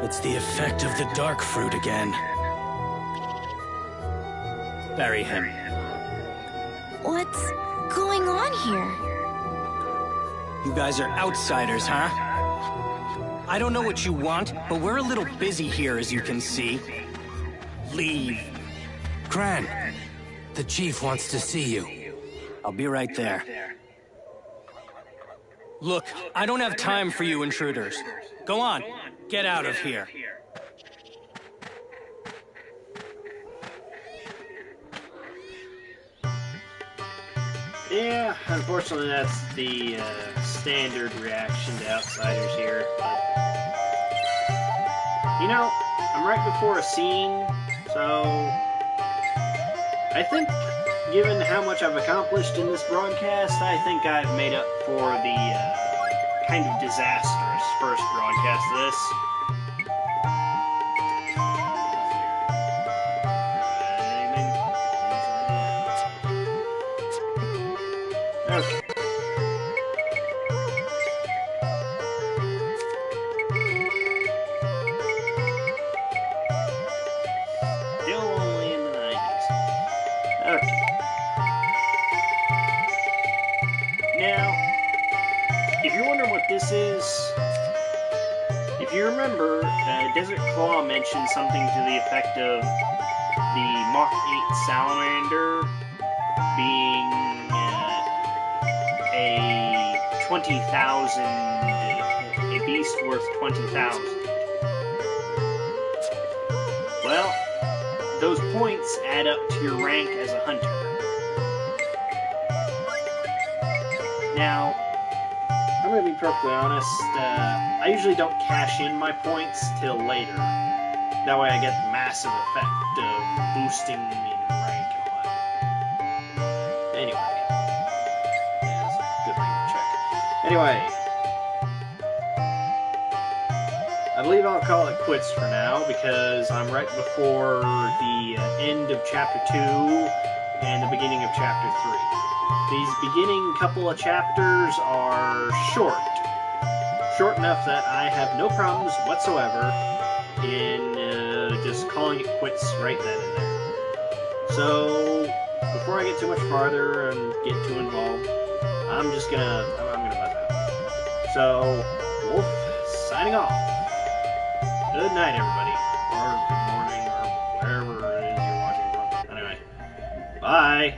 It's the effect of the dark fruit again. Bury him. What's going on here? You guys are outsiders, huh? I don't know what you want, but we're a little busy here, as you can see. Leave. Cran, the chief wants to see you. I'll be right there. Look, I don't have time for you intruders. Go on. Get out of here. Yeah, unfortunately that's the standard reaction to outsiders here. But, you know, I'm right before a scene, so I think, given how much I've accomplished in this broadcast, I think I've made up for the kind of disastrous first broadcast of this. Okay. Still only in the 90s. Okay. Now, if you're wondering what this is, if you remember, Desert Claw mentioned something to the effect of the Mach 8 Salamander being a 20,000, a beast worth 20,000. Well, those points add up to your rank as a hunter. Now, I'm going to be perfectly honest, I usually don't cash in my points till later. That way I get the massive effect of boosting in rank and all that. Anyway. Yeah, that's a good thing to check. Anyway. I believe I'll call it quits for now, because I'm right before the end of Chapter 2 and the beginning of Chapter 3. These beginning couple of chapters are short. Short enough that I have no problems whatsoever in just calling it quits right then and there. So, before I get too much farther and get too involved, I'm gonna buzz out. So, Wolf, signing off. Good night, everybody. Or good morning, or wherever it is you're watching from. Anyway, bye.